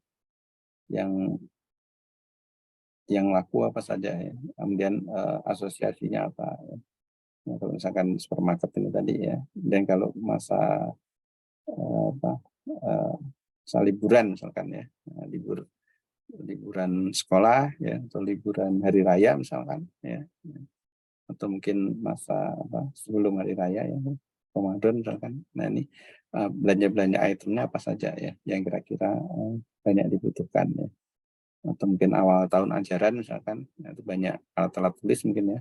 yang laku apa saja ya, kemudian asosiasinya apa ya. Nah, kalau misalkan supermarket ini tadi ya, dan kalau masa liburan misalkan ya, liburan sekolah ya, atau liburan hari raya misalkan ya, atau mungkin masa sebelum hari raya ya, Ramadan misalkan. Nah ini belanja itemnya apa saja ya yang kira-kira banyak dibutuhkan ya, atau mungkin awal tahun ajaran misalkan, nah, itu banyak alat-alat tulis mungkin ya,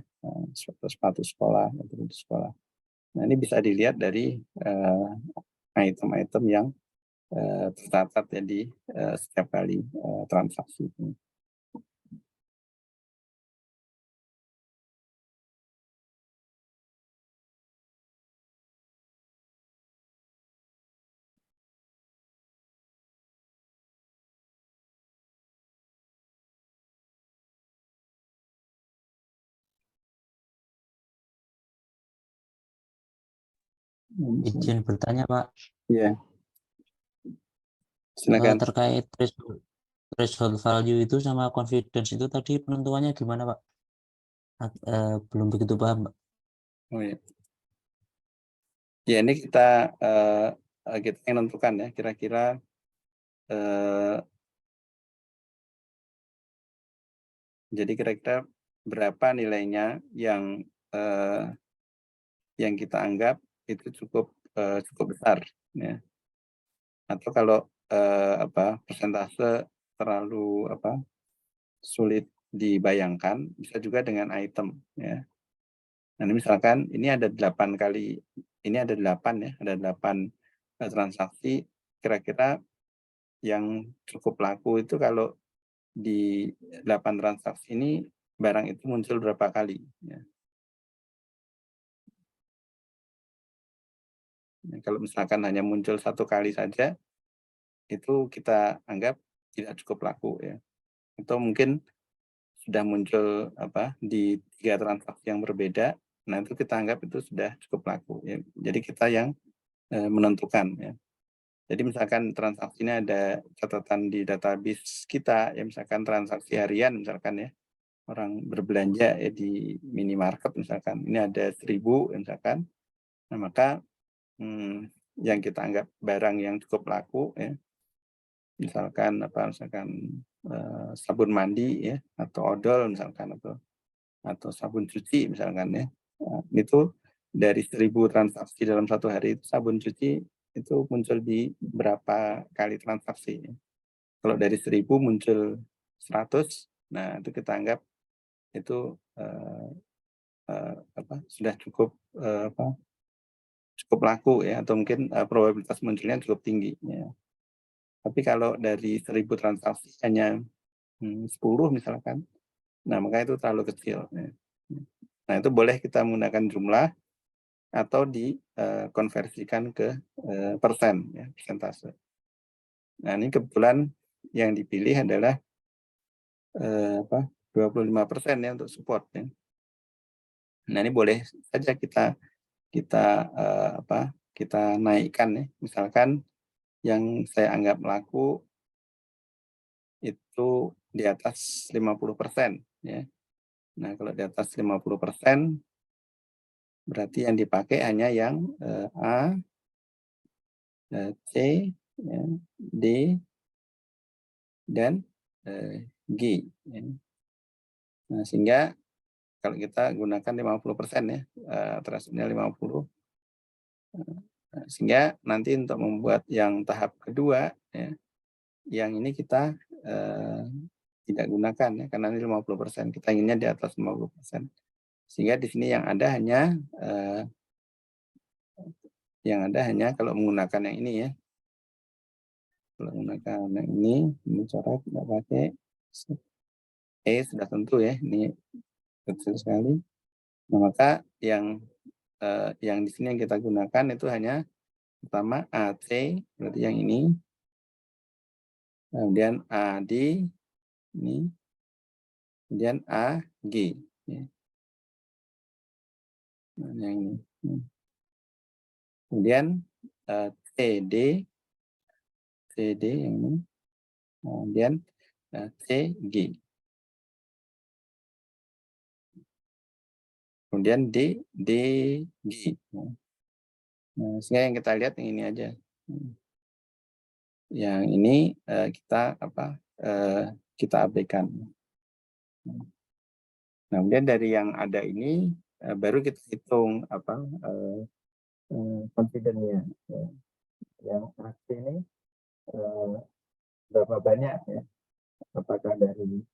sepatu sekolah atau buku sekolah. Nah ini bisa dilihat dari item-item yang tercatat ya di setiap kali transaksi. Izin bertanya Pak. Iya. Silakan. Terkait threshold value itu sama confidence itu tadi penentuannya gimana Pak? Belum begitu paham Pak. Oh ya. Ya ini kita menentukan ya kira-kira jadi kira-kira berapa nilainya yang kita anggap itu cukup besar ya. Atau kalau persentase terlalu sulit dibayangkan, bisa juga dengan item ya. Nah, ini misalkan ini ada 8 kali, ini ada 8 ya, ada 8 transaksi, kira-kira yang cukup laku itu kalau di 8 transaksi ini barang itu muncul berapa kali ya. Nah, kalau misalkan hanya muncul 1 kali saja, itu kita anggap tidak cukup laku ya. Atau mungkin sudah muncul di 3 transaksi yang berbeda, Nah, itu kita anggap itu sudah cukup laku ya. Jadi kita yang menentukan ya. Jadi misalkan transaksinya ada catatan di database kita, ya misalkan transaksi harian misalkan ya, orang berbelanja ya di minimarket misalkan, ini ada 1000 misalkan, nah maka yang kita anggap barang yang cukup laku ya, misalkan sabun mandi ya, atau odol misalkan, atau sabun cuci misalkan ya, itu dari 1000 transaksi dalam satu hari itu sabun cuci itu muncul di berapa kali transaksi. Kalau dari 1000 muncul 100, nah itu kita anggap itu sudah cukup cukup laku ya, atau mungkin probabilitas munculnya cukup tinggi. Ya. Tapi kalau dari 1000 transaksi hanya 10 misalkan, nah maka itu terlalu kecil. Ya. Nah itu boleh kita menggunakan jumlah atau dikonversikan ke persen, ya, persentase. Nah ini kebetulan yang dipilih adalah 25% ya untuk support. Ya. Nah ini boleh saja kita naikkan ya. Misalkan yang saya anggap laku itu di atas 50% ya. Nah kalau di atas 50% berarti yang dipakai hanya yang A, C, ya, D, dan G. Ya. Nah, sehingga kalau kita gunakan 50% ya, threshold-nya 50, sehingga nanti untuk membuat yang tahap kedua, ya, yang ini kita tidak gunakan ya, karena ini 50%, kita inginnya di atas 50%. Sehingga di sini yang ada hanya kalau menggunakan yang ini ya. Kalau menggunakan yang ini coret nggak pakai. Sudah tentu ya, ini kecil sekali. Nah, maka yang di sini yang kita gunakan itu hanya pertama AC, berarti yang ini. Kemudian AD, ini. Kemudian AG. Ya. Nah, yang ini. Kemudian CD yang ini. Kemudian CG. Kemudian DG. Nah, sehingga yang kita lihat yang ini aja. Yang ini kita abaikan. Nah, kemudian dari yang ada ini baru kita hitung confidence-nya. Yang AC ini berapa banyak ya? Apakah dari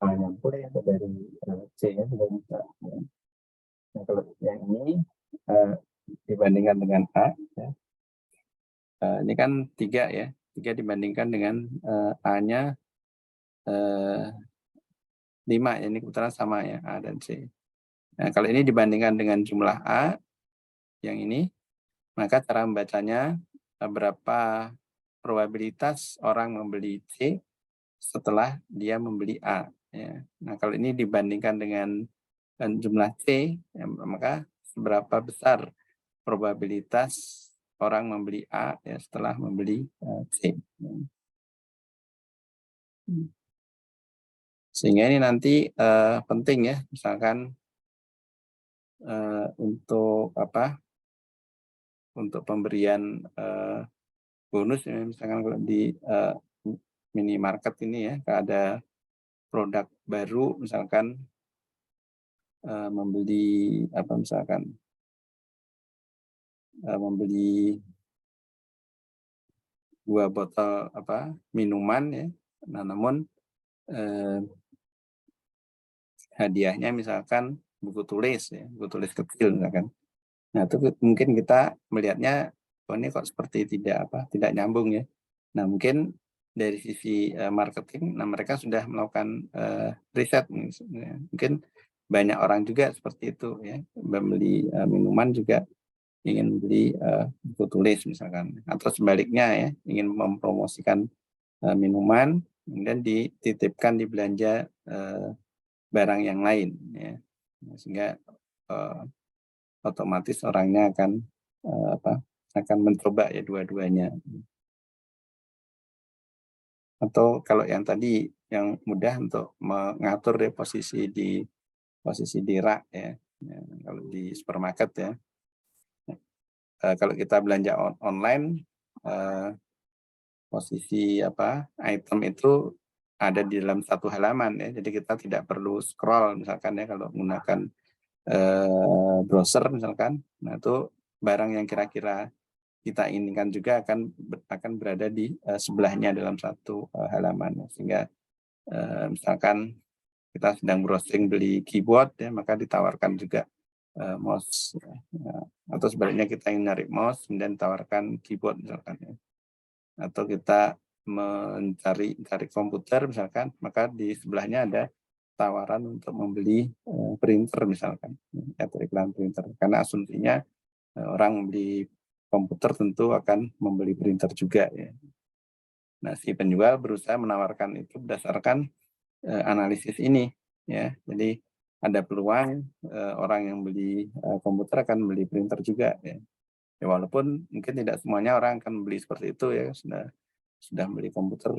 A boleh atau dari C-nya juga bisa. Ya. Nah, kalau yang ini dibandingkan dengan A, ya. Ini kan 3 ya, 3 dibandingkan dengan A-nya 5, ya. Ini kebetulan sama ya, A dan C. Nah, kalau ini dibandingkan dengan jumlah A, yang ini, maka cara membacanya berapa probabilitas orang membeli C setelah dia membeli A. Ya. Nah, kalau ini dibandingkan dengan jumlah C, ya, maka seberapa besar probabilitas orang membeli A ya, setelah membeli C. Sehingga ini nanti penting ya, misalkan untuk pemberian bonus ya, misalkan kalau di minimarket ini ya, ada produk baru misalkan membeli membeli 2 botol minuman ya. Nah, namun hadiahnya misalkan buku tulis ya, buku tulis kecil misalkan. Nah, itu mungkin kita melihatnya ini kok seperti tidak nyambung ya. Nah, mungkin dari sisi marketing, nah mereka sudah melakukan riset. Mungkin banyak orang juga seperti itu ya, membeli minuman juga ingin beli buku tulis misalkan, atau sebaliknya ya, ingin mempromosikan minuman kemudian dititipkan di belanja barang yang lain ya. Sehingga otomatis orangnya akan akan mencoba ya dua-duanya. Atau kalau yang tadi yang mudah untuk mengatur ya posisi di rak ya. Kalau di supermarket ya. Kalau kita belanja online, posisi item itu ada di dalam satu halaman ya. Jadi kita tidak perlu scroll misalkan ya kalau menggunakan browser misalkan. Nah itu barang yang kira-kira kita inginkan juga akan berada di sebelahnya dalam satu halaman. Sehingga misalkan kita sedang browsing beli keyboard ya, maka ditawarkan juga mouse atau sebaliknya kita ingin nyari mouse kemudian tawarkan keyboard misalkan ya. Atau kita mencari komputer misalkan, maka di sebelahnya ada tawaran untuk membeli printer misalkan atau iklan printer, karena asumsinya orang membeli komputer tentu akan membeli printer juga ya. Nah si penjual berusaha menawarkan itu berdasarkan analisis ini ya. Jadi ada peluang orang yang beli komputer akan beli printer juga ya. Ya walaupun mungkin tidak semuanya orang akan beli seperti itu ya, sudah beli komputer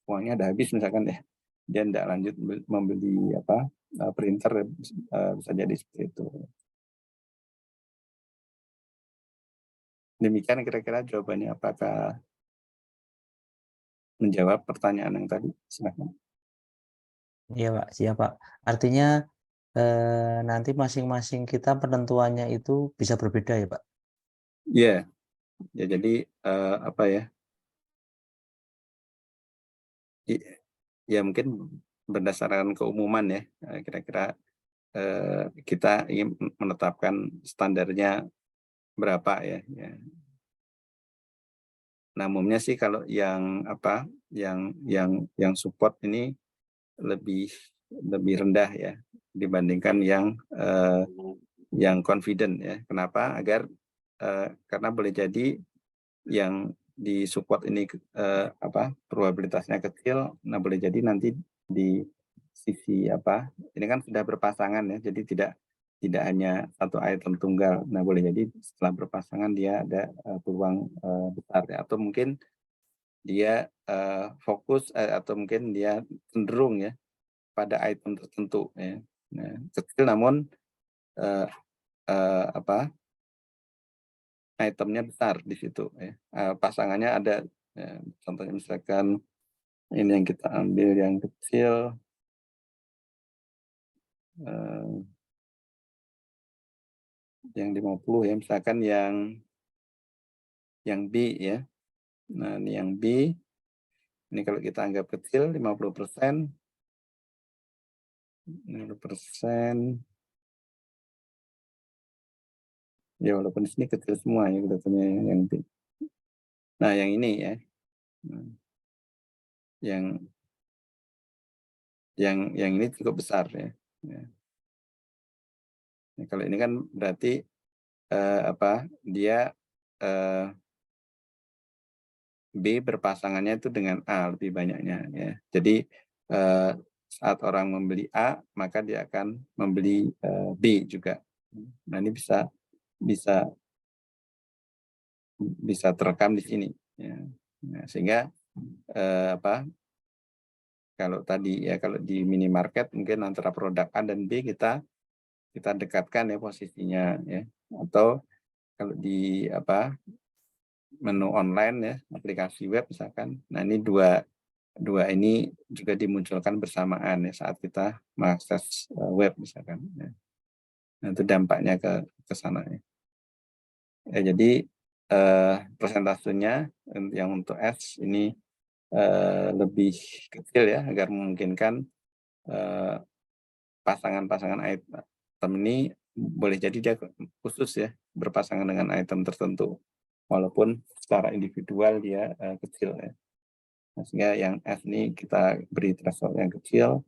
uangnya udah habis misalkan ya, dia tidak lanjut membeli printer, bisa jadi seperti itu. Demikian kira-kira jawabannya, apakah menjawab pertanyaan yang tadi? Silakan. Iya Pak, siap Pak. Artinya nanti masing-masing kita penentuannya itu bisa berbeda ya Pak? Iya, ya jadi ya mungkin berdasarkan keumuman ya, kira-kira kita ingin menetapkan standarnya berapa ya. Nah umumnya sih kalau yang yang support ini lebih rendah ya dibandingkan yang confident ya. Kenapa? Agar karena boleh jadi yang di support ini probabilitasnya kecil. Nah boleh jadi nanti di sisi ini kan sudah berpasangan ya, jadi tidak hanya satu item tunggal. Nah boleh jadi setelah berpasangan dia ada peluang besar ya, atau mungkin dia fokus atau mungkin dia cenderung ya pada item tertentu ya. Nah, kecil namun itemnya besar di situ ya. Pasangannya ada ya, contohnya misalkan ini yang kita ambil yang kecil yang 50 ya, misalkan yang B ya. Nah, ini yang B. Ini kalau kita anggap kecil 50%. 50%. Ya walaupun di sini kecil semua ya kelihatannya yang B. Nah, yang ini ya. Nah, yang ini cukup besar ya. Nah, kalau ini kan berarti dia B berpasangannya itu dengan A lebih banyaknya ya. Jadi saat orang membeli A maka dia akan membeli B juga. Nah ini bisa terekam di sini ya. Nah, sehingga kalau tadi ya kalau di minimarket mungkin antara produk A dan B kita dekatkan ya posisinya ya. Atau kalau di menu online ya, aplikasi web misalkan. Nah, ini dua ini juga dimunculkan bersamaan ya saat kita mengakses web misalkan ya. Nah, itu dampaknya ke sana ya. Jadi persentasenya yang untuk S ini lebih kecil ya, agar memungkinkan pasangan-pasangan item ini boleh jadi dia khusus ya berpasangan dengan item tertentu, walaupun secara individual dia kecil ya. Nah, sehingga yang S ini kita beri threshold yang kecil,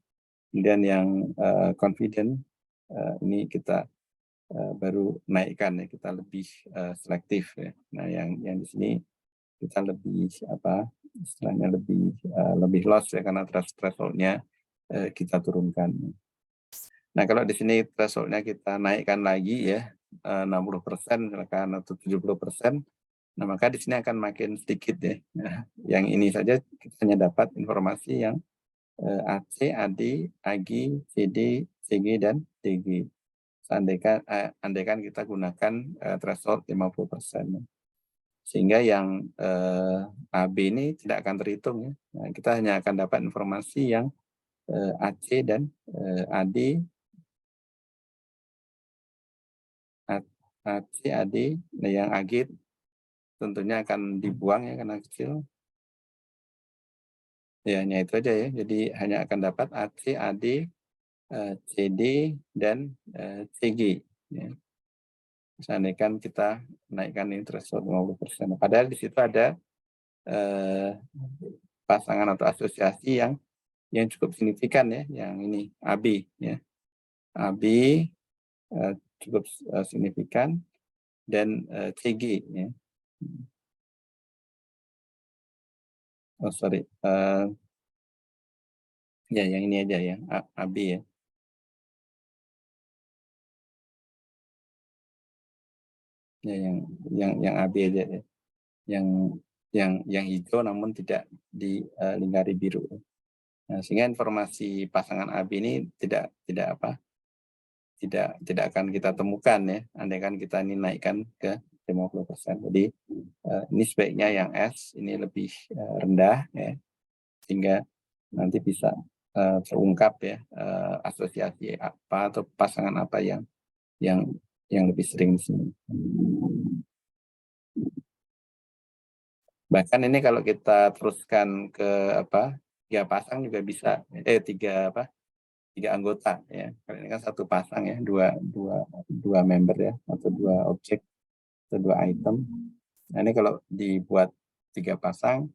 kemudian yang confident ini kita baru naikkan ya, kita lebih selektif ya. Nah yang di sini kita lebih istilahnya lebih loss ya, karena thresholdnya kita turunkan. Nah kalau di sini thresholdnya kita naikkan lagi ya, 60% misalkan atau 70%, nah maka di sini akan makin sedikit ya. Nah, yang ini saja kita hanya dapat informasi yang AC, AD, AG, CD, CG, dan DG. Andaikan kita gunakan threshold 50%. Sehingga yang AB ini tidak akan terhitung ya. Nah, kita hanya akan dapat informasi yang AC dan AD, AC, AD, nah yang AG tentunya akan dibuang ya karena kecil. Ya, hanya itu aja ya. Jadi hanya akan dapat AC, AD, CD, dan CG. Ya. Seandainya kita naikkan ini threshold 50%. Padahal di situ ada pasangan atau asosiasi yang cukup signifikan ya, yang ini AB ya. AB cukup signifikan dan CG ya. Oh sorry, ya yang ini aja ya, AB ya. Ya yang AB aja ya. Yang hijau namun tidak dilingkari biru. Nah, sehingga informasi pasangan AB ini tidak akan kita temukan ya, andaikan kita ini naikkan ke 50%. Jadi ini sebaiknya yang S ini lebih rendah ya, sehingga nanti bisa terungkap ya asosiasi apa atau pasangan apa yang lebih sering di sini. Bahkan ini kalau kita teruskan ke tiga pasang juga bisa, tiga anggota ya. Kalau ini kan satu pasang ya, dua member ya, atau dua objek atau dua item. Nah ini kalau dibuat tiga pasang,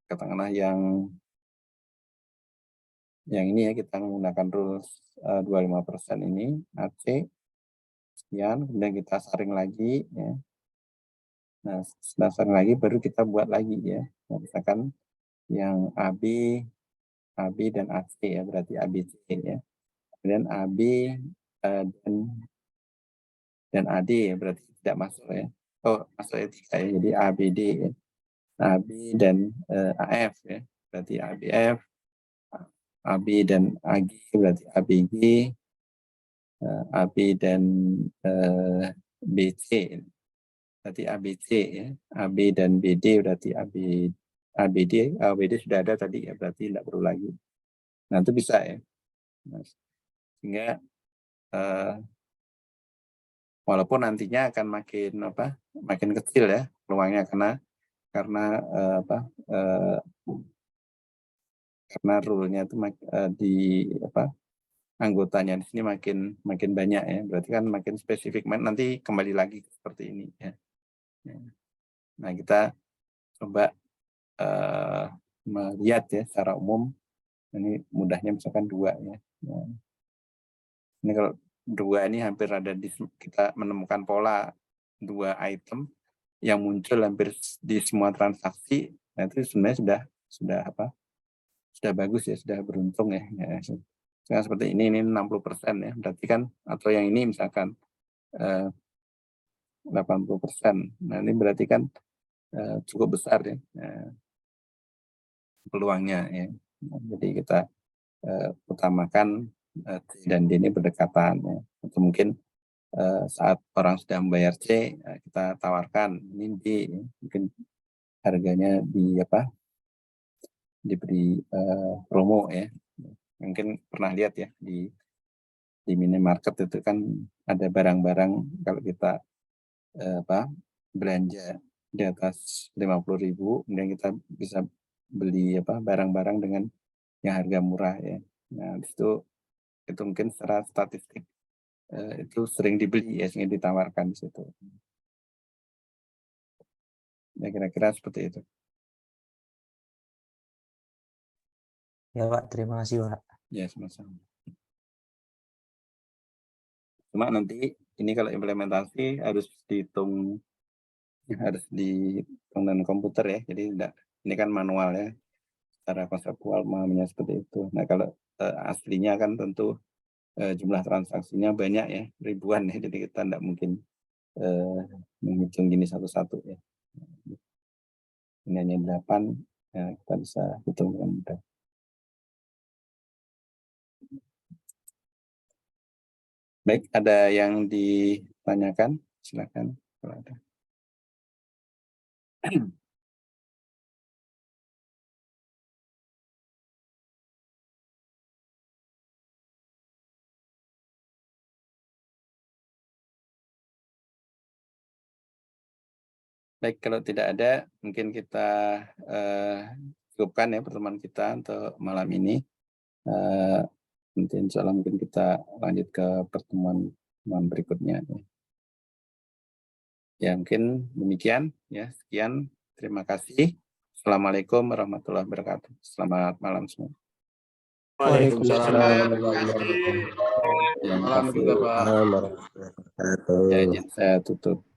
katakanlah yang ini ya, kita menggunakan rules 25% ini AC sekian, kemudian kita saring lagi ya. Nah setelah saring lagi baru kita buat lagi ya. Nah, misalkan yang AB dan AC ya, berarti ABC ya. Kemudian AB dan AD ya, berarti tidak masuk ya. Oh, masuk ya 3 ya. Jadi ABD ya. AB dan AF ya. Berarti ABF, AB dan AG berarti ABG, AB dan BC berarti ABC ya. AB dan BD berarti ABD sudah ada tadi ya, berarti tidak perlu lagi. Nah itu bisa ya. Nah, sehingga walaupun nantinya akan makin kecil ya peluangnya karena rule-nya itu anggotanya di sini makin banyak ya, berarti kan makin spesifik, nanti kembali lagi seperti ini ya. Nah kita coba melihat ya secara umum, ini mudahnya misalkan 2 ya. Ini kalau 2 ini hampir ada kita menemukan pola 2 item yang muncul hampir di semua transaksi. Nah itu sebenarnya sudah bagus ya, sudah beruntung ya. Nah, seperti ini 60% ya, berarti kan, atau yang ini misalkan 80%. Nah ini berarti kan cukup besar ya peluangnya ya. Nah, jadi kita utamakan C dan D ini berdekatan ya. Atau mungkin saat orang sudah membayar C, kita tawarkan ini D ya. Mungkin harganya diberi promo ya. Mungkin pernah lihat ya di minimarket itu kan ada barang-barang kalau kita belanja di atas 50.000, kemudian kita bisa beli barang-barang dengan yang harga murah ya. Nah itu mungkin secara statistik itu sering dibeli ya, sering ditawarkan di situ. Ya kira-kira seperti itu. Ya Pak, terima kasih Pak. Ya sama-sama. Cuma nanti ini kalau implementasi harus dihitung dengan komputer ya. Jadi ini kan manual ya. Secara konseptual memahaminya seperti itu. Nah kalau aslinya kan tentu jumlah transaksinya banyak ya, ribuan ya, jadi kita tidak mungkin menghitung gini satu-satu ya. Ini hanya 8, ya, kita bisa hitung dengan mudah. Baik, ada yang ditanyakan? Silakan kalau ada. Baik, kalau tidak ada, mungkin kita cukupkan ya pertemuan kita untuk malam ini. Nanti insya Allah mungkin kita lanjut ke pertemuan berikutnya. Ya, mungkin demikian ya. Sekian, terima kasih. Assalamualaikum warahmatullahi wabarakatuh. Selamat malam semua. Waalaikumsalam warahmatullahi Terima kasih. wabarakatuh. Terima Salam kasih. juga, Pak. Ya, izin saya tutup.